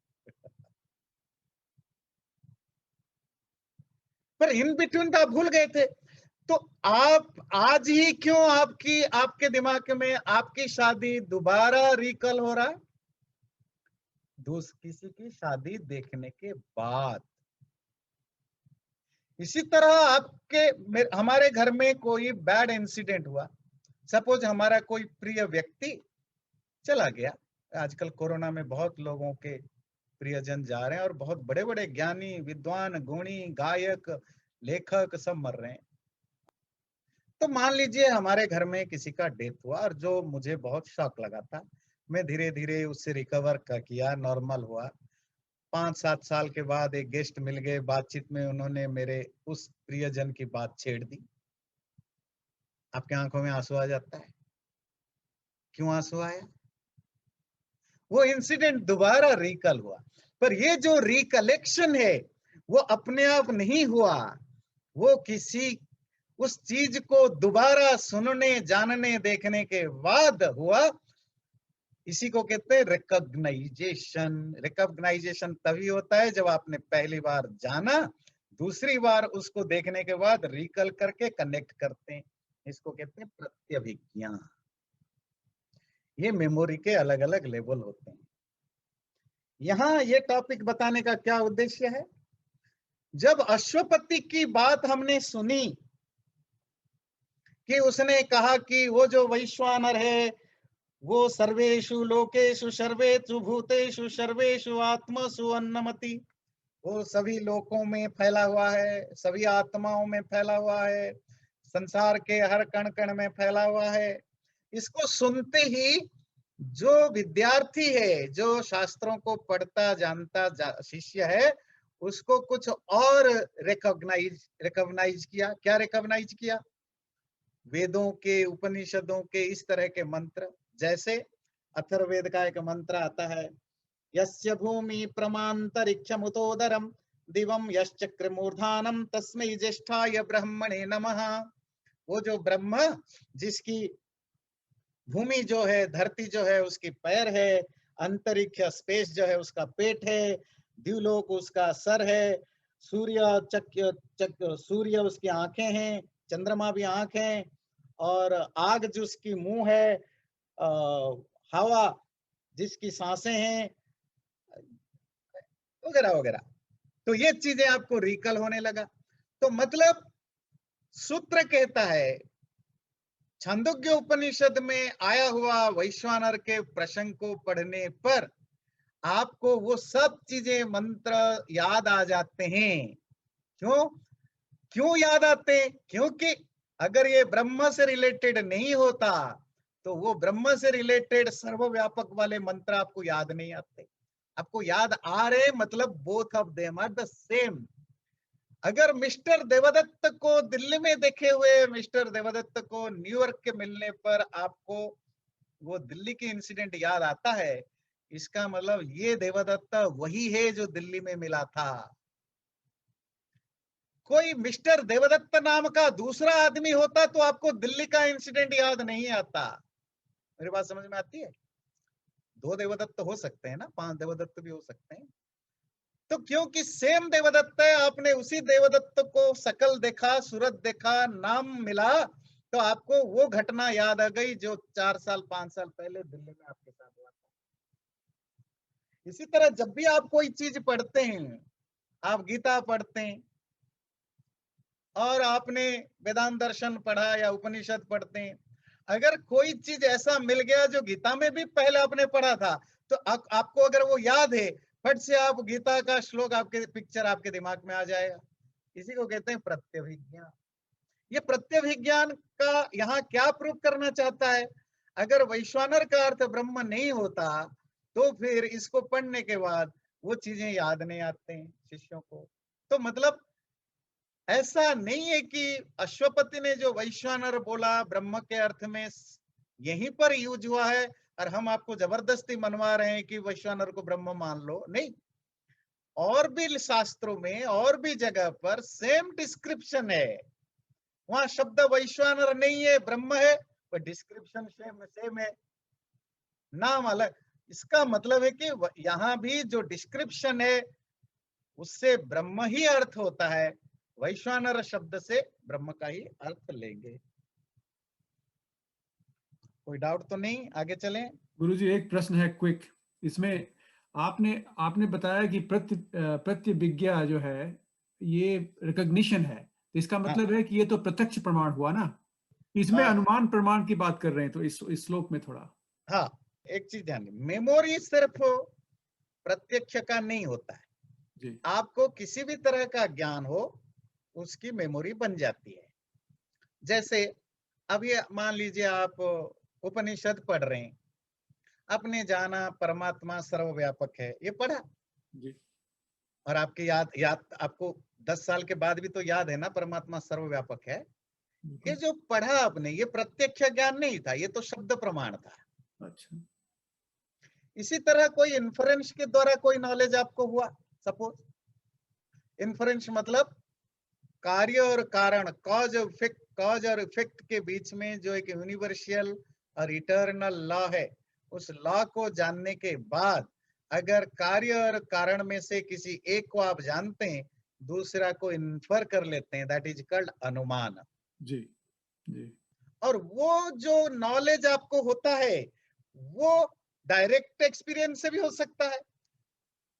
पर इन बिटवीन तो आप भूल गए थे। तो आप आज ही क्यों आपके दिमाग में आपकी शादी दोबारा रिकल हो रहा है? किसी की शादी देखने के बाद। इसी तरह हमारे घर में कोई बैड इंसिडेंट हुआ। सपोज हमारा कोई प्रिय व्यक्ति चला गया। आजकल कोरोना में बहुत लोगों के प्रियजन जा रहे हैं और बहुत बड़े बड़े ज्ञानी, विद्वान, गुणी, गायक, लेखक सब मर रहे हैं। तो मान लीजिए हमारे घर में किसी का डेथ हुआ और जो मुझे बहुत शॉक लगा था। मैं धीरे धीरे उससे रिकवर किया, नॉर्मल हुआ। 5-7 साल के बाद एक गेस्ट मिल गए, बातचीत में उन्होंने मेरे उस प्रियजन की बात छेड़ दी। आपके आंखों में आंसू आ जाता है। क्यों आंसू आया? वो इंसिडेंट दोबारा रिकल हुआ। पर ये जो रिकलेक्शन है वो अपने आप नहीं हुआ, वो किसी उस चीज को दोबारा सुनने, जानने, देखने के बाद हुआ। इसी को कहते हैं रिकॉग्नाइजेशन। रिकॉग्नाइजेशन तभी होता है जब आपने पहली बार जाना, दूसरी बार उसको देखने के बाद रिकल करके कनेक्ट करते हैं। इसको कहते हैं प्रत्यभिज्ञा। ये मेमोरी के अलग अलग लेवल होते हैं। यहाँ ये टॉपिक बताने का क्या उद्देश्य है? जब अश्वपति की बात हमने सुनी कि उसने कहा कि वो जो वैश्वानर है वो सर्वेषु लोकेषु सर्वेषु भूतेषु सर्वेषु आत्मसु अन्नमति, वो सभी लोकों में फैला हुआ है, सभी आत्माओं में फैला हुआ है, संसार के हर कण कण में फैला हुआ है। इसको सुनते ही जो विद्यार्थी है, जो शास्त्रों को पढ़ता जानता शिष्य है, उसको कुछ और रिकॉग्नाइज किया। क्या रिकॉग्नाइज किया? वेदों के, उपनिषदों के इस तरह के मंत्र। जैसे अथर्ववेद का एक मंत्र आता है, यस्य भूमि प्रमांतरिक्षमुतोदरम दिवम यश्चक्र मूर्धानम तस्मै ज्येष्ठाय ब्रह्मणे नमः। वो जो ब्रह्म, जिसकी भूमि जो है, धरती जो है उसकी पैर है, अंतरिक्ष स्पेस जो है उसका पेट है, द्युलोक उसका सर है, सूर्य उसकी आंखें हैं, चंद्रमा भी आंख है, और आग जिसकी मुंह है, हवा जिसकी सांसें हैं, वगैरह वगैरह। तो ये चीजें आपको रिकल होने लगा। तो मतलब सूत्र कहता है, छांदोग्य उपनिषद में आया हुआ वैश्वानर के प्रसंग को पढ़ने पर आपको वो सब चीजें मंत्र याद आ जाते हैं। क्यों क्यों याद आते हैं? क्योंकि अगर ये ब्रह्म से रिलेटेड नहीं होता तो वो ब्रह्म से रिलेटेड सर्वव्यापक वाले मंत्र आपको याद नहीं आते। आपको याद आ रहे मतलब both of them are the same. अगर मिस्टर देवदत्त को दिल्ली में देखे हुए मिस्टर देवदत्त को न्यूयॉर्क के मिलने पर आपको वो दिल्ली की इंसिडेंट याद आता है, इसका मतलब ये देवदत्त वही है जो दिल्ली में मिला था। कोई मिस्टर देवदत्त नाम का दूसरा आदमी होता तो आपको दिल्ली का इंसिडेंट याद नहीं आता। मेरी बात समझ में आती है? 2 देवदत्त हो सकते हैं ना, 5 देवदत्त भी हो सकते हैं। तो क्योंकि सेम देवदत्त है, आपने उसी देवदत्त को शकल देखा, सूरत देखा, नाम मिला, तो आपको वो घटना याद आ गई जो 4 साल 5 साल पहले दिल्ली में आपके साथ हुआ था। इसी तरह जब भी आप कोई चीज पढ़ते हैं, आप गीता पढ़ते हैं और आपने वेदांत दर्शन पढ़ा या उपनिषद पढ़ते हैं, अगर कोई चीज ऐसा मिल गया जो गीता में भी पहले आपने पढ़ा था, तो आपको अगर वो याद है, फट से आप गीता का श्लोक आपके पिक्चर आपके दिमाग में आ जाएगा। इसी को कहते हैं प्रत्यभिज्ञान। ये प्रत्यभिज्ञान का यहाँ क्या प्रूव करना चाहता है? अगर वैश्वानर का अर्थ ब्रह्म नहीं होता तो फिर इसको पढ़ने के बाद वो चीजें याद नहीं आते हैं शिष्यों को। तो मतलब ऐसा नहीं है कि अश्वपति ने जो वैश्वानर बोला ब्रह्म के अर्थ में यहीं पर यूज हुआ है और हम आपको जबरदस्ती मनवा रहे हैं कि वैश्वानर को ब्रह्म मान लो। नहीं, और भी शास्त्रों में और भी जगह पर सेम डिस्क्रिप्शन है। वहां शब्द वैश्वानर नहीं है, ब्रह्म है, पर डिस्क्रिप्शन सेम सेम है, नाम अलग। इसका मतलब है कि यहाँ भी जो डिस्क्रिप्शन है उससे ब्रह्म ही अर्थ होता है, वैश्वानर शब्द से ब्रह्म का ही अर्थ लेंगे। कोई डाउट तो नहीं? आगे चलें। गुरुजी एक प्रश्न है क्विक इसमें। आपने आपने बताया कि प्रत्यभिज्ञा जो है ये रिकॉग्निशन है, तो इसका हाँ मतलब है कि ये तो प्रत्यक्ष प्रमाण हुआ ना। इसमें हाँ अनुमान प्रमाण की बात कर रहे हैं, तो इस श्लोक में थोड़ा। हाँ, एक चीज ध्यान दें, मेमोरी सिर्फ प्रत्यक्ष का नहीं होता है। जी आपको किसी भी तरह का ज्ञान हो उसकी मेमोरी बन जाती है। जैसे अब ये मान लीजिए आप उपनिषद पढ़ रहे हैं, आपने जाना परमात्मा सर्वव्यापक है, ये पढ़ा जी और आपकी याद याद आपको 10 साल के बाद भी तो याद है ना परमात्मा सर्वव्यापक है। ये बिल्कुल। जो पढ़ा आपने ये प्रत्यक्ष ज्ञान नहीं था, ये तो शब्द प्रमाण था। अच्छा। इसी तरह कोई इन्फ्रेंस के द्वारा कोई नॉलेज आपको हुआ, सपोज इन्फ्रेंस मतलब कार्य और कारण, कॉज और इफेक्ट के बीच में जो एक यूनिवर्सल और इटर्नल लॉ है, उस लॉ को जानने के बाद अगर कार्य और कारण में से किसी एक को आप जानते हैं, दूसरा को इन्फर कर लेते हैं, दैट इज कॉल्ड अनुमान। जी जी और वो जो नॉलेज आपको होता है वो डायरेक्ट एक्सपीरियंस से भी हो सकता है,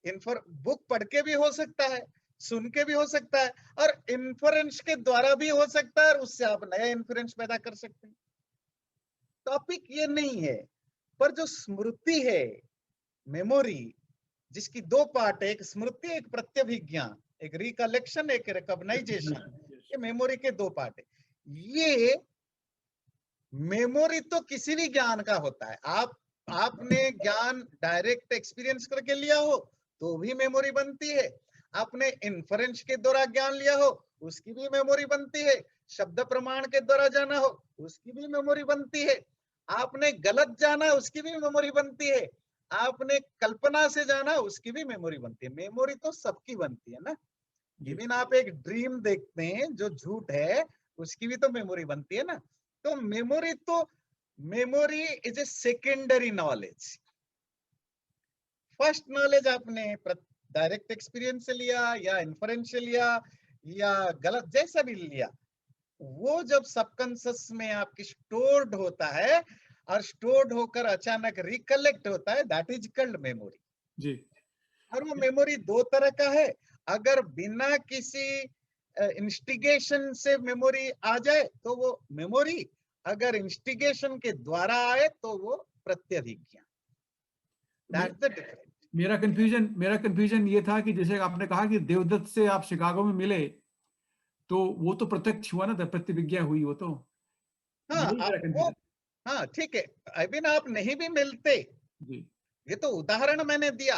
इन्फर बुक पढ़ के भी हो सकता है, सुन के भी हो सकता है, और इन्फ्रेंस के द्वारा भी हो सकता है, और उससे आप नया इन्फ्रेंस पैदा कर सकते हैं। टॉपिक ये नहीं है, पर जो स्मृति है, मेमोरी, जिसकी 2 पार्ट है, एक स्मृति एक प्रत्यभिज्ञा, एक रिकलेक्शन एक रिकॉग्नाइजेशन, ये मेमोरी के 2 पार्ट है। ये मेमोरी तो किसी भी ज्ञान का होता है। आपने ज्ञान डायरेक्ट एक्सपीरियंस करके लिया हो तो भी मेमोरी बनती है, आपने इन्फ्रेंस के द्वारा ज्ञान लिया हो उसकी भी मेमोरी बनती है, शब्द प्रमाण के द्वारा जाना हो उसकी भी मेमोरी बनती है, आपने गलत जाना उसकी भी मेमोरी बनती है, आपने कल्पना से जाना उसकी भी मेमोरी बनती है। मेमोरी तो सबकी बनती है ना। जी इवन आप एक ड्रीम देखते हैं जो झूठ है, उसकी भी तो मेमोरी बनती है ना। तो memory is a secondary knowledge. First knowledge आपने डायरेक्ट एक्सपीरियंस से लिया या इन्फ्रेंस से लिया या गलत जैसा भी लिया, वो जब सबकॉन्शियस में आपकी स्टोर्ड होता है और स्टोर्ड होकर अचानक रिकलेक्ट होता है, दैट इज कॉल्ड मेमोरी। जी और वो मेमोरी 2 तरह का है, अगर बिना किसी इंस्टिगेशन से मेमोरी आ जाए तो वो मेमोरी, अगर इंस्टिगेशन के द्वारा आए तो वो प्रत्यभिज्ञा। मे, दैट्स द डिफरेंस। मेरा कंफ्यूजन ये था कि जैसे आपने कहा कि देवदत्त से आप शिकागो में मिले, तो वो तो प्रत्यक्ष हुआ ना, प्रतिविज्ञा हुई वो तो, हाँ यही मेरा वो, कंफ्यूजन। हाँ ठीक है, अभी ना आप नहीं भी मिलते, जी ये तो उदाहरण मैंने दिया,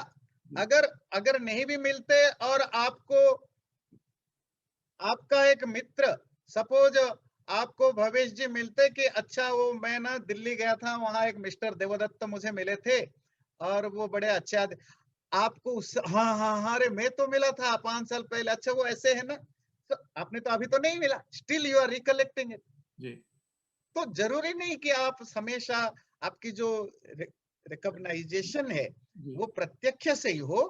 जी अगर अगर नहीं भी मिलते और आपको आपका एक मित्र, सपोज आपको भवेश जी मिलते कि अच्छा वो मैं ना दिल्ली गया था, वहां एक मिस्टर देवदत्त मुझे मिले थे और वो बड़े अच्छे आपको उस, हाँ हाँ हाँ, अरे मैं तो मिला था 5 साल पहले, अच्छा वो ऐसे है ना, तो आपने तो अभी तो नहीं मिला, still you are recollecting it. जी तो जरूरी नहीं कि आप हमेशा आपकी जो रिकॉग्नाइजेशन है जी, वो प्रत्यक्ष से ही हो,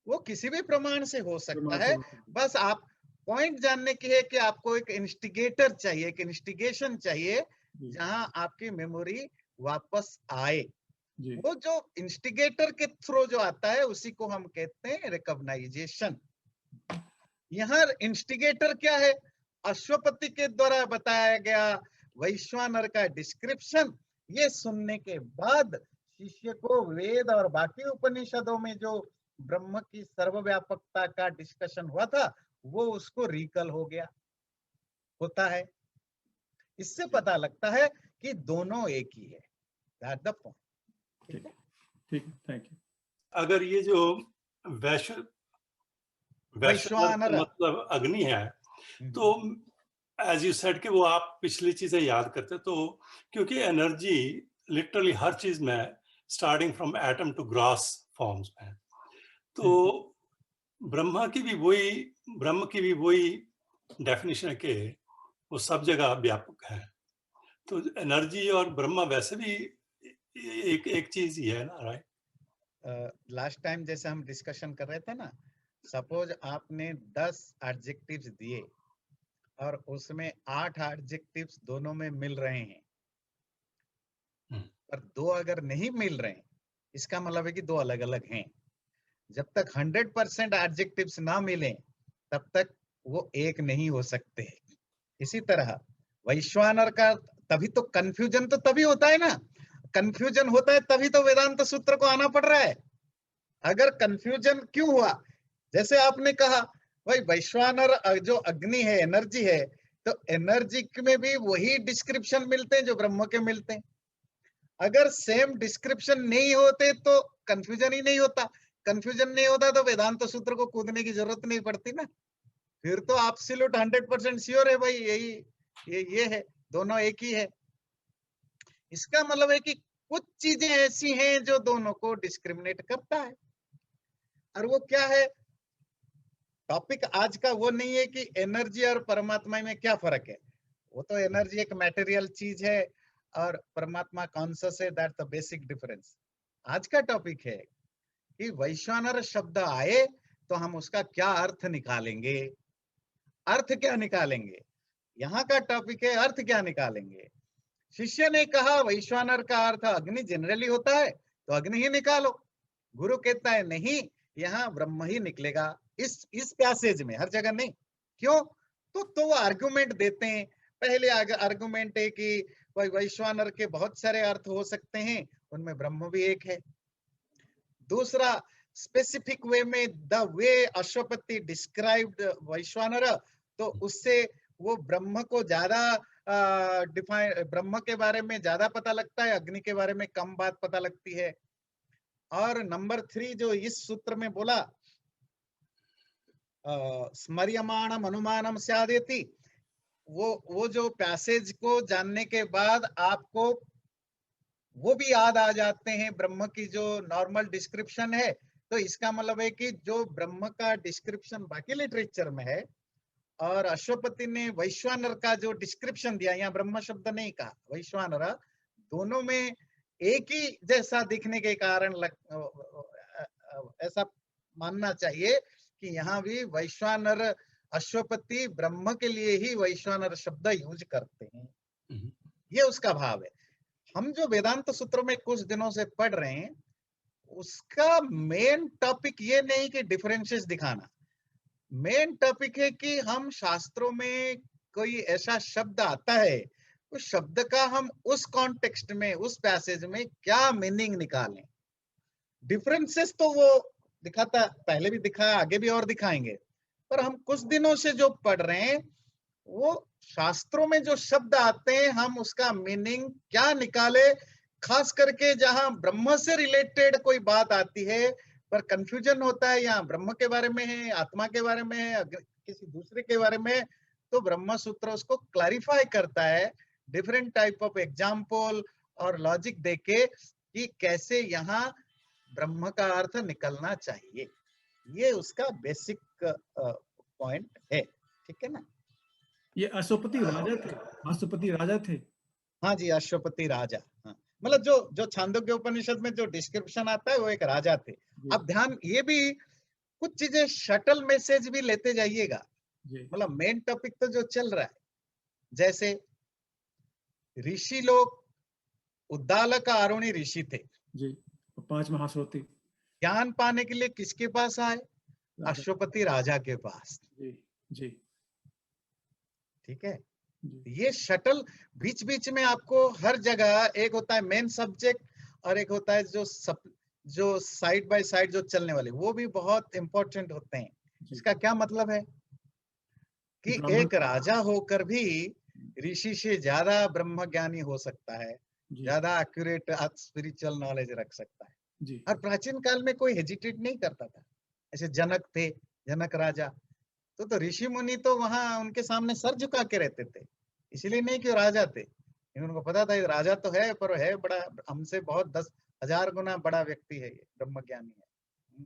वो किसी भी प्रमाण से हो सकता प्रमाण से है। हो सकती है। बस आप पॉइंट जानने की है कि आपको एक इंस्टिगेटर चाहिए, एक इंस्टिगेशन चाहिए, जी जहां आपकी मेमोरी वापस आए। जी वो जो इंस्टिगेटर के थ्रू जो आता है उसी को हम कहते हैं रिकॉग्नाइजेशन। यहाँ इंस्टिगेटर क्या है? अश्वपति के द्वारा बताया गया वैश्वानर का डिस्क्रिप्शन, ये सुनने के बाद शिष्य को वेद और बाकी उपनिषदों में जो ब्रह्म की सर्वव्यापकता का डिस्कशन हुआ था वो उसको रिकल हो गया, होता है। इससे पता लगता है कि दोनों एक ही है। That the point. ठीक ठीक है, ठीक, थैंक यू। अगर ये जो वैश्व वैश्वानर का वैश्वानर। मतलब अग्नि है, तो एज यू सेड कि वो आप पिछली चीजें याद करते, तो क्योंकि एनर्जी लिटरली हर चीज में starting from atom to grass forms में, तो ब्रह्म की भी वही डेफिनेशन है कि वो सब जगह व्यापक है। तो एनर्जी और ब्रह्म वैसे भी एक एक चीज ही है ना, राइट? लास्ट टाइम जैसे हम डिस्कशन कर रहे थे ना, सपोज आपने 10 एडजेक्टिव्स दिए और उसमें 8 एडजेक्टिव्स दोनों में मिल रहे हैं, पर 2 अगर नहीं मिल रहे हैं, इसका मतलब है कि 2 अलग अलग हैं। जब तक 100% एडजेक्टिव्स ना मिले तब तक वो एक नहीं हो सकते। इसी तरह वैश्वानर का, तभी तो कंफ्यूजन तो तभी होता है ना, कंफ्यूजन होता है तभी तो वेदांत सूत्र को आना पड़ रहा है। अगर कंफ्यूजन क्यों हुआ? जैसे आपने कहा भाई वैश्वानर जो अग्नि है, एनर्जी है, तो एनर्जी में भी वही डिस्क्रिप्शन मिलते हैं जो ब्रह्म के मिलते हैं। अगर सेम डिस्क्रिप्शन नहीं होते तो कंफ्यूजन ही नहीं होता, कंफ्यूजन नहीं होता तो वेदांत सूत्र को कूदने की जरूरत नहीं पड़ती ना। फिर तो एब्सोल्यूट 100% श्योर है भाई, यही ये है, दोनों एक ही है। इसका मतलब है कि कुछ चीजें ऐसी हैं जो दोनों को डिस्क्रिमिनेट करता है। और वो क्या है? टॉपिक आज का वो नहीं है कि एनर्जी और परमात्मा में क्या फर्क है। वो तो एनर्जी एक मटेरियल चीज है और परमात्मा कॉन्शियस है, दैट्स द बेसिक डिफरेंस। आज का टॉपिक है कि वैश्वानर शब्द आए तो हम उसका क्या अर्थ निकालेंगे, अर्थ क्या निकालेंगे। यहाँ का टॉपिक है अर्थ क्या निकालेंगे। शिष्य ने कहा वैश्वानर का अर्थ अग्नि जनरली होता है तो अग्नि ही निकालो। गुरु कहता है नहीं, यहाँ ब्रह्म ही निकलेगा, इस पैसेज में, हर जगह नहीं। क्यों? तो वो आर्गुमेंट देते हैं। पहले आर्गुमेंट है कि भाई वैश्वानर के बहुत सारे अर्थ हो सकते हैं, उनमें ब्रह्म भी एक है। दूसरा, स्पेसिफिक वे में द वे अश्वपति डिस्क्राइब्ड वैश्वानर, तो उससे वो ब्रह्म को ज्यादा डिफाइन, ब्रह्म के बारे में ज्यादा पता लगता है, अग्नि के बारे में कम बात पता लगती है। और नंबर 3 जो इस सूत्र में बोला, स्मर्यमाणम अनुमानम स्यादेति, वो जो पैसेज को जानने के बाद आपको वो भी याद आ जाते हैं ब्रह्म की जो नॉर्मल डिस्क्रिप्शन है। तो इसका मतलब है कि जो ब्रह्म का डिस्क्रिप्शन बाकी लिटरेचर में है और अश्वपति ने वैश्वानर का जो डिस्क्रिप्शन दिया, यहाँ ब्रह्म शब्द नहीं कहा, वैश्वानर, दोनों में एक ही जैसा दिखने के कारण ऐसा मानना चाहिए कि यहाँ भी वैश्वानर, अश्वपति ब्रह्म के लिए ही वैश्वानर शब्द यूज करते हैं, ये उसका भाव है। हम जो वेदांत सूत्र में कुछ दिनों से पढ़ रहे हैं, उसका मेन टॉपिक ये नहीं कि डिफरेंसेस दिखाना, मेन टॉपिक है कि हम शास्त्रों में कोई ऐसा शब्द आता है, उस शब्द का हम उस कॉन्टेक्स्ट में, उस पैसेज में क्या मीनिंग निकालें। डिफरेंसेस तो वो दिखाता, पहले भी दिखाया, आगे भी और दिखाएंगे, पर हम कुछ दिनों से जो पढ़ रहे हैं वो शास्त्रों में जो शब्द आते हैं हम उसका मीनिंग क्या निकाले, खास करके जहां ब्रह्म से रिलेटेड कोई बात आती है पर कंफ्यूजन होता है, यहाँ ब्रह्म के बारे में है, आत्मा के बारे में है, किसी दूसरे के बारे में, तो ब्रह्म सूत्र उसको क्लैरिफाई करता है डिफरेंट टाइप ऑफ एग्जाम्पल और लॉजिक देके कि कैसे यहाँ ब्रह्म का अर्थ निकलना चाहिए। ये उसका बेसिक पॉइंट है, ठीक है ना। ये अश्वपति राजा थे, अश्वपति राजा थे। हाँ जी, अश्वपति राजा, हाँ, मतलब जो छांदोग्य उपनिषद में जो डिस्क्रिप्शन आता है वो एक राजा थे। अब ध्यान, ये भी कुछ चीजें शटल मैसेज भी लेते जाइएगा, मतलब मेन टॉपिक तो जो चल रहा है, जैसे ऋषि लोग, उद्दालक आरुणि ऋषि थे जी, 5 महाश्रोती ज्ञान पाने के लिए किसके पास आए? अश्वपति राजा के पास। जी जी, ठीक है, ये शटल बीच बीच में आपको हर जगह, एक होता है मेन सब्जेक्ट और एक होता है जो साइड बाय साइड जो चलने वाले, वो भी बहुत इंपॉर्टेंट होते हैं। इसका क्या मतलब है कि एक राजा होकर भी ऋषि से ज्यादा ब्रह्म ज्ञानी हो सकता है, ज्यादा एक्यूरेट स्पिरिचुअल नॉलेज रख सकता है। और प्राचीन काल में कोई हेजिटेट नहीं करता था, ऐसे जनक थे, जनक राजा, तो ऋषि मुनि तो वहां उनके सामने सर झुका के रहते थे, इसलिए नहीं कि राजा थे, उनको पता था राजा तो है पर है बड़ा, हमसे बहुत 10,000 गुना बड़ा व्यक्ति है, ये ब्रह्मज्ञानी है।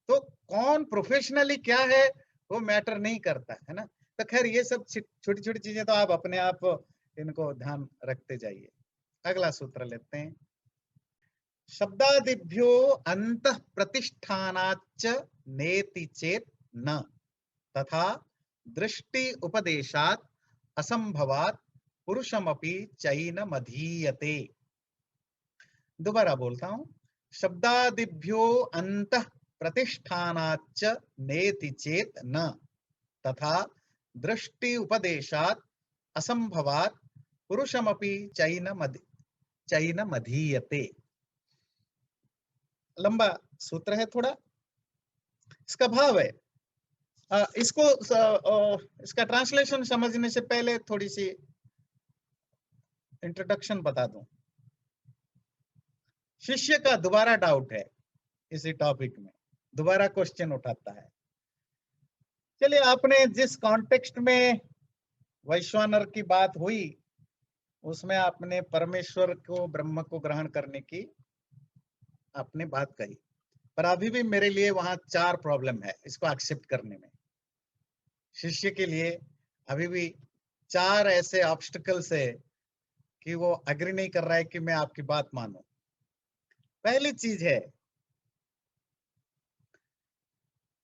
तो कौन प्रोफेशनली क्या है वो मैटर नहीं करता है ना। तो खैर ये सब छोटी छोटी चीजें तो आप अपने आप इनको ध्यान रखते जाइए। अगला सूत्र लेते हैं, शब्दादिभ्यो अंतः प्रतिष्ठानाच्च नेति चेत न तथा दृष्टि उपदेशात असंभवात पुरुषमपि चैनमधीयते। दोबारा बोलता हूं, शब्दादिभ्यो अंतः प्रतिष्ठानाच्च नेति चेत न तथा दृष्टि उपदेशात असंभवात पुरुषमपि चैनमधीयते। लंबा सूत्र है थोड़ा, इसका भाव है, इसका ट्रांसलेशन समझने से पहले थोड़ी सी इंट्रोडक्शन बता दूं। शिष्य का दोबारा डाउट है इसी टॉपिक में, दोबारा क्वेश्चन उठाता है। चलिए, आपने जिस कॉन्टेक्स्ट में वैश्वानर की बात हुई उसमें आपने परमेश्वर को, ब्रह्म को ग्रहण करने की आपने बात कही, पर अभी भी मेरे लिए वहां 4 प्रॉब्लम है इसको एक्सेप्ट करने में। शिष्य के लिए अभी भी 4 ऐसे ऑब्स्टिकल्स है कि वो एग्री नहीं कर रहा है कि मैं आपकी बात मानूं। पहली चीज है,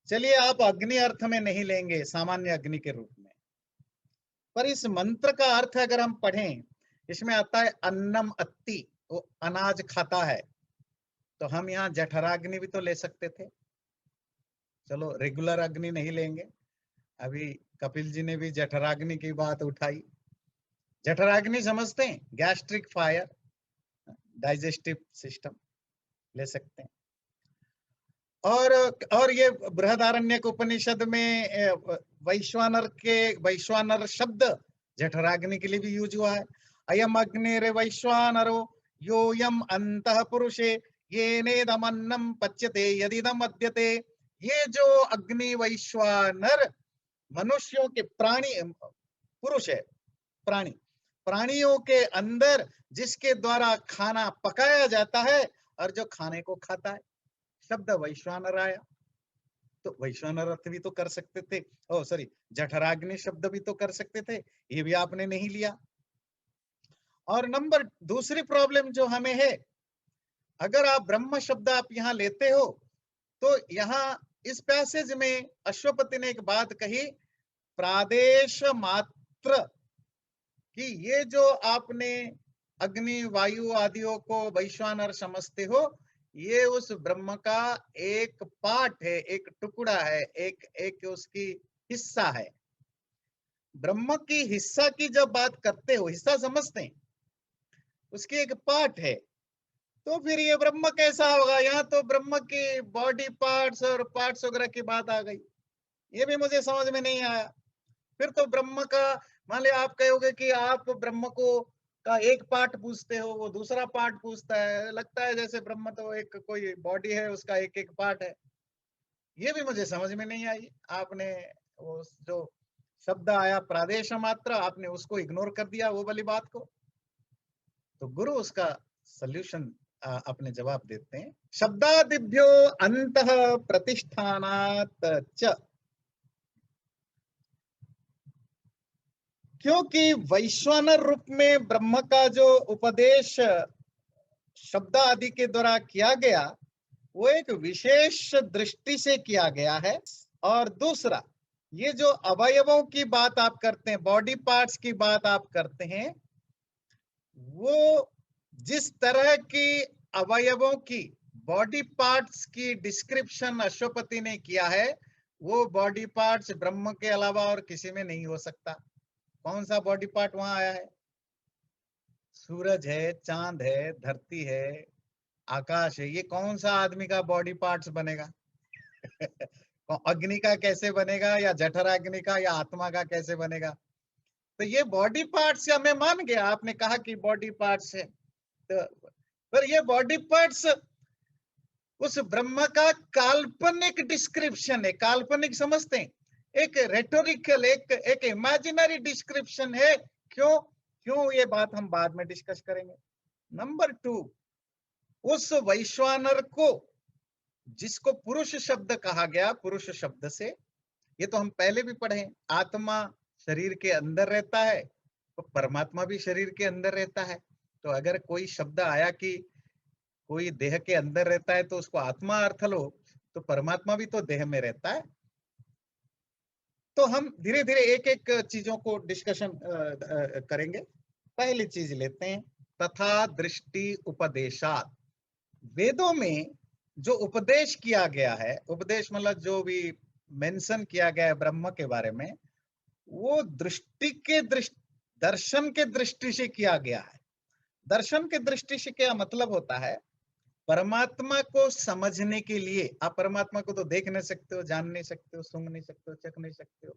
चलिए आप अग्नि अर्थ में नहीं लेंगे, सामान्य अग्नि के रूप में, पर इस मंत्र का अर्थ अगर हम पढ़ें, इसमें आता है अन्नम अत्ति, वो अनाज खाता है, तो हम यहाँ जठराग्नि भी तो ले सकते थे। चलो रेगुलर अग्नि नहीं लेंगे, अभी कपिल जी ने भी जठराग्नि की बात उठाई। जठराग्नि समझते हैं, गैस्ट्रिक फायर, डाइजेस्टिव सिस्टम ले सकते हैं। और ये बृहदारण्यक उपनिषद में वैश्वानर शब्द जठराग्नि के लिए भी यूज हुआ है। अयम अग्निरे वैश्वानरो योयम अंतः पुरुषे येनेदमन्नम पच्यते यदिदम अद्यते। ये जो अग्नि वैश्वानर मनुष्यों के प्राणी, पुरुष है, प्राणियों के अंदर जिसके द्वारा खाना पकाया जाता है और जो खाने को खाता है, शब्द वैश्वानर आया। तो वैश्वानर अर्थ भी तो कर सकते थे, जठराग्नि शब्द भी तो कर सकते थे, ये भी आपने नहीं लिया। और दूसरी प्रॉब्लम जो हमें है, अगर आप ब्रह्म शब्द आप यहाँ लेते हो तो यहाँ इस पैसेज में अश्वपति ने एक बात कही, प्रादेश मात्र, कि ये जो आपने अग्नि वायु आदियों को वैश्वानर समझते हो, ये उस ब्रह्म का एक पार्ट है, एक टुकड़ा है, एक उसकी हिस्सा है। ब्रह्म की हिस्सा की जब बात करते हो, हिस्सा समझते हैं, उसकी एक पार्ट है, तो फिर ये ब्रह्म कैसा होगा? यहाँ तो ब्रह्म की बॉडी पार्ट्स और पार्ट्स वगैरह की बात आ गई, ये भी मुझे समझ में नहीं आया। फिर तो ब्रह्म का, मान लिया आप कहोगे कि आप ब्रह्म को का एक पार्ट पूछते हो, वो दूसरा पार्ट पूछता है, लगता है जैसे ब्रह्म तो एक कोई बॉडी है, उसका एक एक पार्ट है। ये भी मुझे समझ में नहीं आई। आपने वो जो शब्द आया प्रादेश मात्र, आपने उसको इग्नोर कर दिया, वो वाली बात को। तो गुरु उसका सल्यूशन अपने जवाब देते हैं, शब्दादिभ्यो अंतः प्रतिष्ठानात् च, क्योंकि वैश्वानर रूप में ब्रह्म का जो उपदेश शब्द आदि के द्वारा किया गया, वो एक विशेष दृष्टि से किया गया है। और दूसरा, ये जो अवयवों की बात आप करते हैं, बॉडी पार्ट्स की बात आप करते हैं, वो जिस तरह की अवयवों की, बॉडी पार्ट्स की डिस्क्रिप्शन अश्वपति ने किया है, वो बॉडी पार्ट्स ब्रह्म के अलावा और किसी में नहीं हो सकता। कौन सा बॉडी पार्ट वहां आया है? सूरज है, चांद है, धरती है, आकाश है। ये कौन सा आदमी का बॉडी पार्ट्स बनेगा? अग्नि का कैसे बनेगा, या जठराग्नि का, या आत्मा का कैसे बनेगा? तो ये बॉडी पार्ट्स से मैं मान गया, आपने कहा कि बॉडी पार्ट्स है, तो पर ये बॉडी पार्ट्स उस ब्रह्म का काल्पनिक डिस्क्रिप्शन है। काल्पनिक समझते हैं, एक रेटोरिकल, एक इमेजिनरी डिस्क्रिप्शन है। क्यों क्यों ये बात हम बाद में डिस्कस करेंगे। नंबर 2, उस वैश्वानर को जिसको पुरुष शब्द कहा गया, पुरुष शब्द से, ये तो हम पहले भी पढ़े, आत्मा शरीर के अंदर रहता है, तो परमात्मा भी शरीर के अंदर रहता है। तो अगर कोई शब्द आया कि कोई देह के अंदर रहता है तो उसको आत्मा अर्थ लो, तो परमात्मा भी तो देह में रहता है। तो हम धीरे धीरे एक एक चीजों को डिस्कशन करेंगे। पहली चीज लेते हैं, तथा दृष्टि उपदेशात। वेदों में जो उपदेश किया गया है, उपदेश मतलब जो भी मेंशन किया गया है ब्रह्म के बारे में, वो दृष्टि के दर्शन के दृष्टि से किया गया है। दर्शन के दृष्टि से क्या मतलब होता है? परमात्मा को समझने के लिए, आप परमात्मा को तो देख नहीं सकते हो, जान नहीं सकते हो, सूंघ नहीं सकते हो, चख नहीं सकते हो,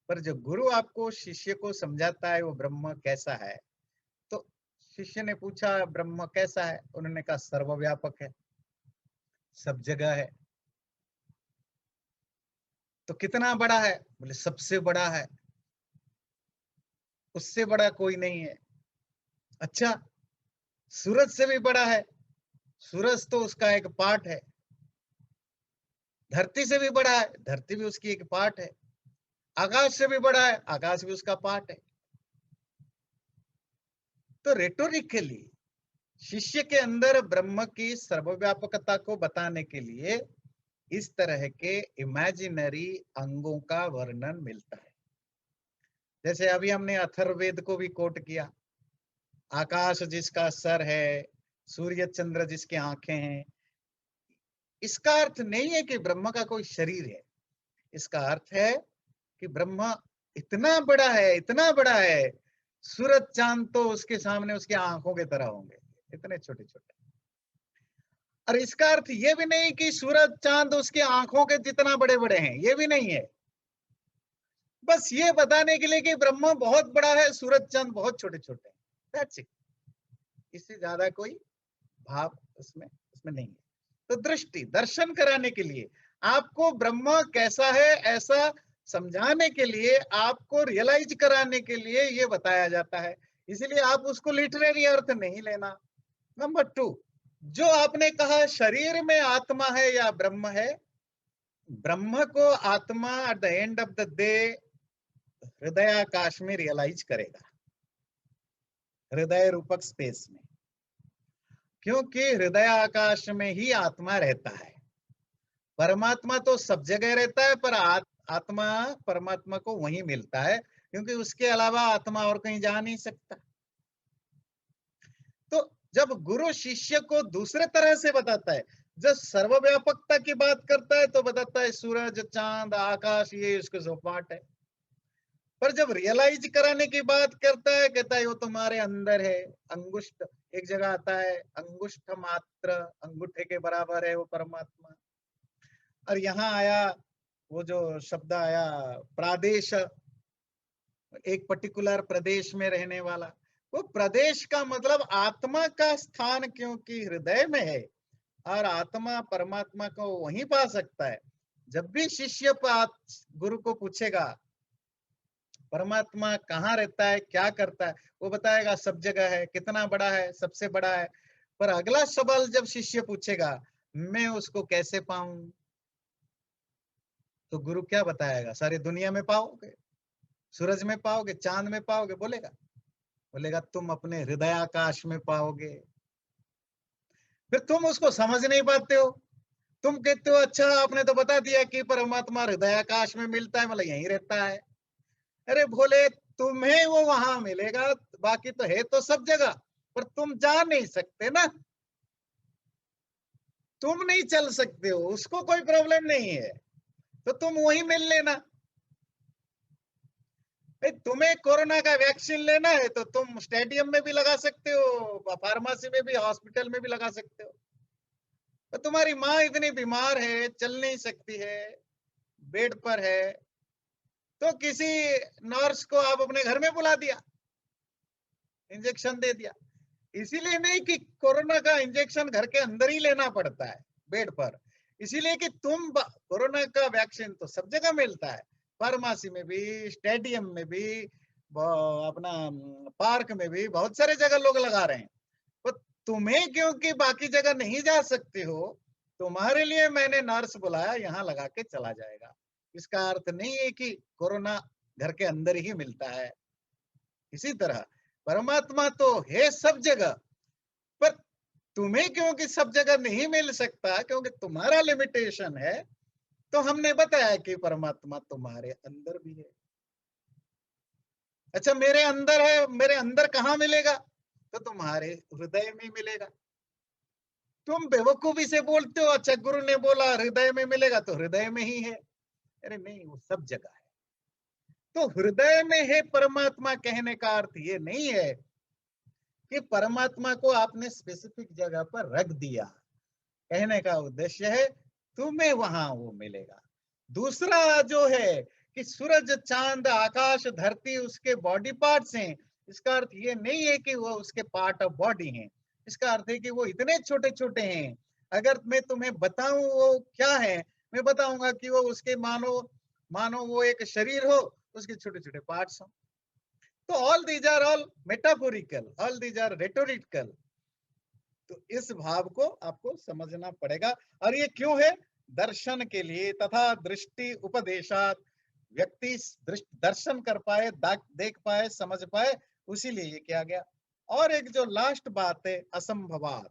पर जो गुरु आपको, शिष्य को समझाता है वो ब्रह्म कैसा है। तो शिष्य ने पूछा ब्रह्म कैसा है, उन्होंने कहा सर्वव्यापक है, सब जगह है। तो कितना बड़ा है? बोले सबसे बड़ा है, उससे बड़ा कोई नहीं है। अच्छा, सूरज से भी बड़ा है? सूरज तो उसका एक पार्ट है। धरती से भी बड़ा है? धरती भी उसकी एक पार्ट है। आकाश से भी बड़ा है? आकाश भी उसका पार्ट है। तो रेटोरिकली शिष्य के अंदर ब्रह्म की सर्वव्यापकता को बताने के लिए इस तरह के इमेजिनरी अंगों का वर्णन मिलता है। जैसे अभी हमने अथर्ववेद को भी कोट किया, आकाश जिसका सर है, सूर्य चंद्र जिसकी आंखें हैं। इसका अर्थ नहीं है कि ब्रह्म का कोई शरीर है, इसका अर्थ है कि ब्रह्म इतना बड़ा है, इतना बड़ा है, सूरज चांद तो उसके सामने उसकी आंखों की तरह होंगे, इतने छोटे छोटे। और इसका अर्थ ये भी नहीं कि सूरज चांद उसकी आंखों के जितना बड़े बड़े हैं, ये भी नहीं है। बस ये बताने के लिए कि ब्रह्म बहुत बड़ा है, सूरज चांद बहुत छोटे छोटे हैं, दैट्स इट। इससे ज्यादा कोई भाव उसमें नहीं है। तो दृष्टि, दर्शन कराने के लिए, आपको ब्रह्म कैसा है ऐसा समझाने के लिए, आपको रियलाइज कराने के लिए ये बताया जाता है। इसलिए आप उसको लिटरेरी अर्थ नहीं लेना। नंबर 2, जो आपने कहा शरीर में आत्मा है या ब्रह्म है, ब्रह्म को आत्मा at the end of the day हृदयाकाश में रियलाइज करेगा, हृदय रूपक स्पेस में, क्योंकि हृदय आकाश में ही आत्मा रहता है। परमात्मा तो सब जगह रहता है, पर आत्मा परमात्मा को वहीं मिलता है, क्योंकि उसके अलावा आत्मा और कहीं जा नहीं सकता। तो जब गुरु शिष्य को दूसरे तरह से बताता है, जब सर्वव्यापकता की बात करता है तो बताता है सूरज चांद आकाश ये इसके जो पार्ट है। पर जब रियलाइज कराने की बात करता है, कहता है वो तुम्हारे अंदर है, अंगुष्ठ, एक जगह आता है अंगुष्ठ मात्र, अंगूठे के बराबर है वो परमात्मा। और यहाँ आया वो जो शब्द आया प्रादेश, एक पर्टिकुलर प्रदेश में रहने वाला, वो प्रदेश का मतलब आत्मा का स्थान क्योंकि हृदय में है, और आत्मा परमात्मा को वहीं पा सकता है। जब भी शिष्य गुरु को पूछेगा परमात्मा कहाँ रहता है, क्या करता है, वो बताएगा सब जगह है, कितना बड़ा है, सबसे बड़ा है। पर अगला सवाल जब शिष्य पूछेगा मैं उसको कैसे पाऊं, तो गुरु क्या बताएगा, सारी दुनिया में पाओगे, सूरज में पाओगे, चांद में पाओगे, बोलेगा तुम अपने हृदय आकाश में पाओगे। फिर तुम उसको समझ नहीं पाते हो, तुम कहते हो अच्छा आपने तो बता दिया कि परमात्मा हृदय आकाश में मिलता है, मतलब यहीं रहता है। अरे भोले, तुम्हें वो वहां मिलेगा, बाकी तो है तो सब जगह, पर तुम जा नहीं सकते ना, तुम नहीं चल सकते हो, उसको कोई प्रॉब्लम नहीं है, तो तुम वहीं मिल लेना। तुम्हें कोरोना का वैक्सीन लेना है तो तुम स्टेडियम में भी लगा सकते हो, फार्मेसी में भी, हॉस्पिटल में भी लगा सकते हो। तो तुम्हारी माँ इतनी बीमार है, चल नहीं सकती है, बेड पर है, तो किसी नर्स को आप अपने घर में बुला दिया, इंजेक्शन दे दिया। इसीलिए नहीं कि कोरोना का इंजेक्शन घर के अंदर ही लेना पड़ता है बेड पर, इसीलिए कि तुम कोरोना का वैक्सीन तो सब जगह मिलता है, फार्मेसी में भी, स्टेडियम में भी, अपना पार्क में भी, बहुत सारे जगह लोग लगा रहे हैं। तो तुम्हें क्योंकि बाकी जगह नहीं जा सकते हो, तुम्हारे लिए मैंने नर्स बुलाया, यहाँ लगा के चला जाएगा। इसका अर्थ नहीं है कि कोरोना घर के अंदर ही मिलता है। इसी तरह परमात्मा तो है सब जगह, पर तुम्हें क्योंकि सब जगह नहीं मिल सकता, क्योंकि तुम्हारा लिमिटेशन है, तो हमने बताया कि परमात्मा तुम्हारे अंदर भी है। अच्छा मेरे अंदर है, मेरे अंदर कहाँ मिलेगा, तो तुम्हारे हृदय में मिलेगा। तुम बेवकूफी से बोलते हो अच्छा गुरु ने बोला हृदय में मिलेगा तो हृदय में ही है, अरे नहीं, वो सब जगह है। तो हृदय में है परमात्मा कहने का अर्थ ये नहीं है कि परमात्मा को आपने स्पेसिफिक जगह पर रख दिया, कहने का उद्देश्य है तुम्हें वहां वो मिलेगा। दूसरा जो है कि सूरज, चांद, आकाश, धरती उसके बॉडी पार्ट्स हैं, इसका अर्थ ये नहीं है कि वो उसके पार्ट ऑफ बॉडी हैं, इसका अर्थ है कि वो इतने छोटे छोटे हैं, अगर मैं तुम्हें बताऊं वो क्या है, मैं बताऊंगा कि वो उसके मानो मानो वो एक शरीर हो, उसके छोटे छोटे पार्ट्स हो। तो all these are all metaphorical, all these are rhetorical. तो इस भाव को आपको समझना पड़ेगा। और ये क्यों है, दर्शन के लिए तथा दृष्टि उपदेशात, व्यक्ति दर्शन कर पाए, देख पाए, समझ पाए, उसी लिए ये किया गया। और एक जो लास्ट बात है असंभवात,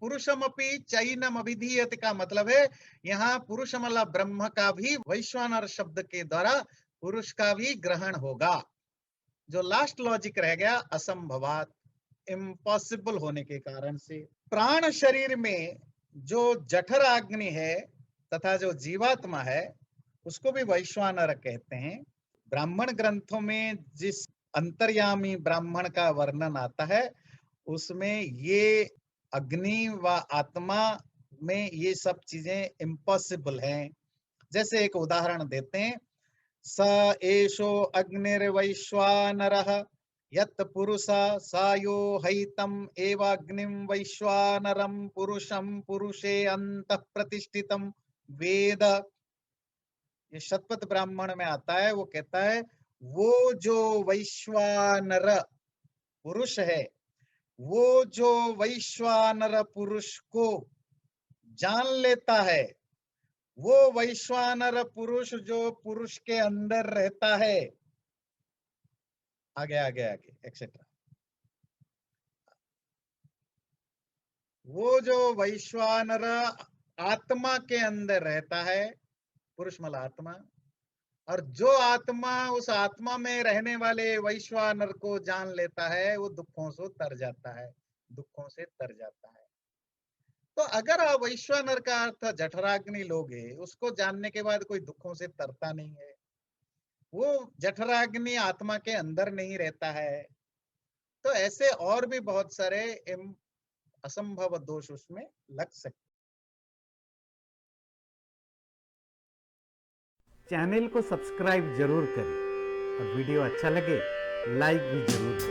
पुरुषमपि चैनम अभिधीयते का मतलब है यहाँ पुरुषमला ब्रह्म का भी वैश्वानर शब्द के द्वारा पुरुष का भी ग्रहण होगा। जो लास्ट लॉजिक रह गया असंभवात, इम्पॉसिबल होने के कारण से। प्राण शरीर में जो जठर अग्नि है तथा जो जीवात्मा है उसको भी वैश्वानर कहते हैं। ब्राह्मण ग्रंथों में जिस अंतर्यामी ब्राह्मण का वर्णन आता है उसमें ये अग्नि व आत्मा में ये सब चीजें इम्पॉसिबल हैं। जैसे एक उदाहरण देते हैं, स एषो अग्निर्वैश्वानरः यत् पुरुषः सायो हैतम् एवाग्निं वैश्वानरं पुरुषं पुरुषे अन्तः प्रतिष्ठितं वेद। ये शतपथ ब्राह्मण में आता है, वो कहता है वो जो वैश्वानर पुरुष है, वो जो वैश्वानर पुरुष को जान लेता है, वो वैश्वानर पुरुष जो पुरुष के अंदर रहता है, आगे आगे आगे एक्सेट्रा, वो जो वैश्वानर आत्मा के अंदर रहता है, पुरुष मल आत्मा, और जो आत्मा उस आत्मा में रहने वाले वैश्वानर को जान लेता है वो दुखों से तर जाता है, दुखों से तर जाता है। तो अगर आप वैश्वानर का अर्थ जठराग्नि लोगे, उसको जानने के बाद कोई दुखों से तरता नहीं है। वो जठराग्नि आत्मा के अंदर नहीं रहता है। तो ऐसे और भी बहुत सारे असंभव दोष उसमें लग सकते। चैनल को सब्सक्राइब जरूर करें और वीडियो अच्छा लगे लाइक भी जरूर करें।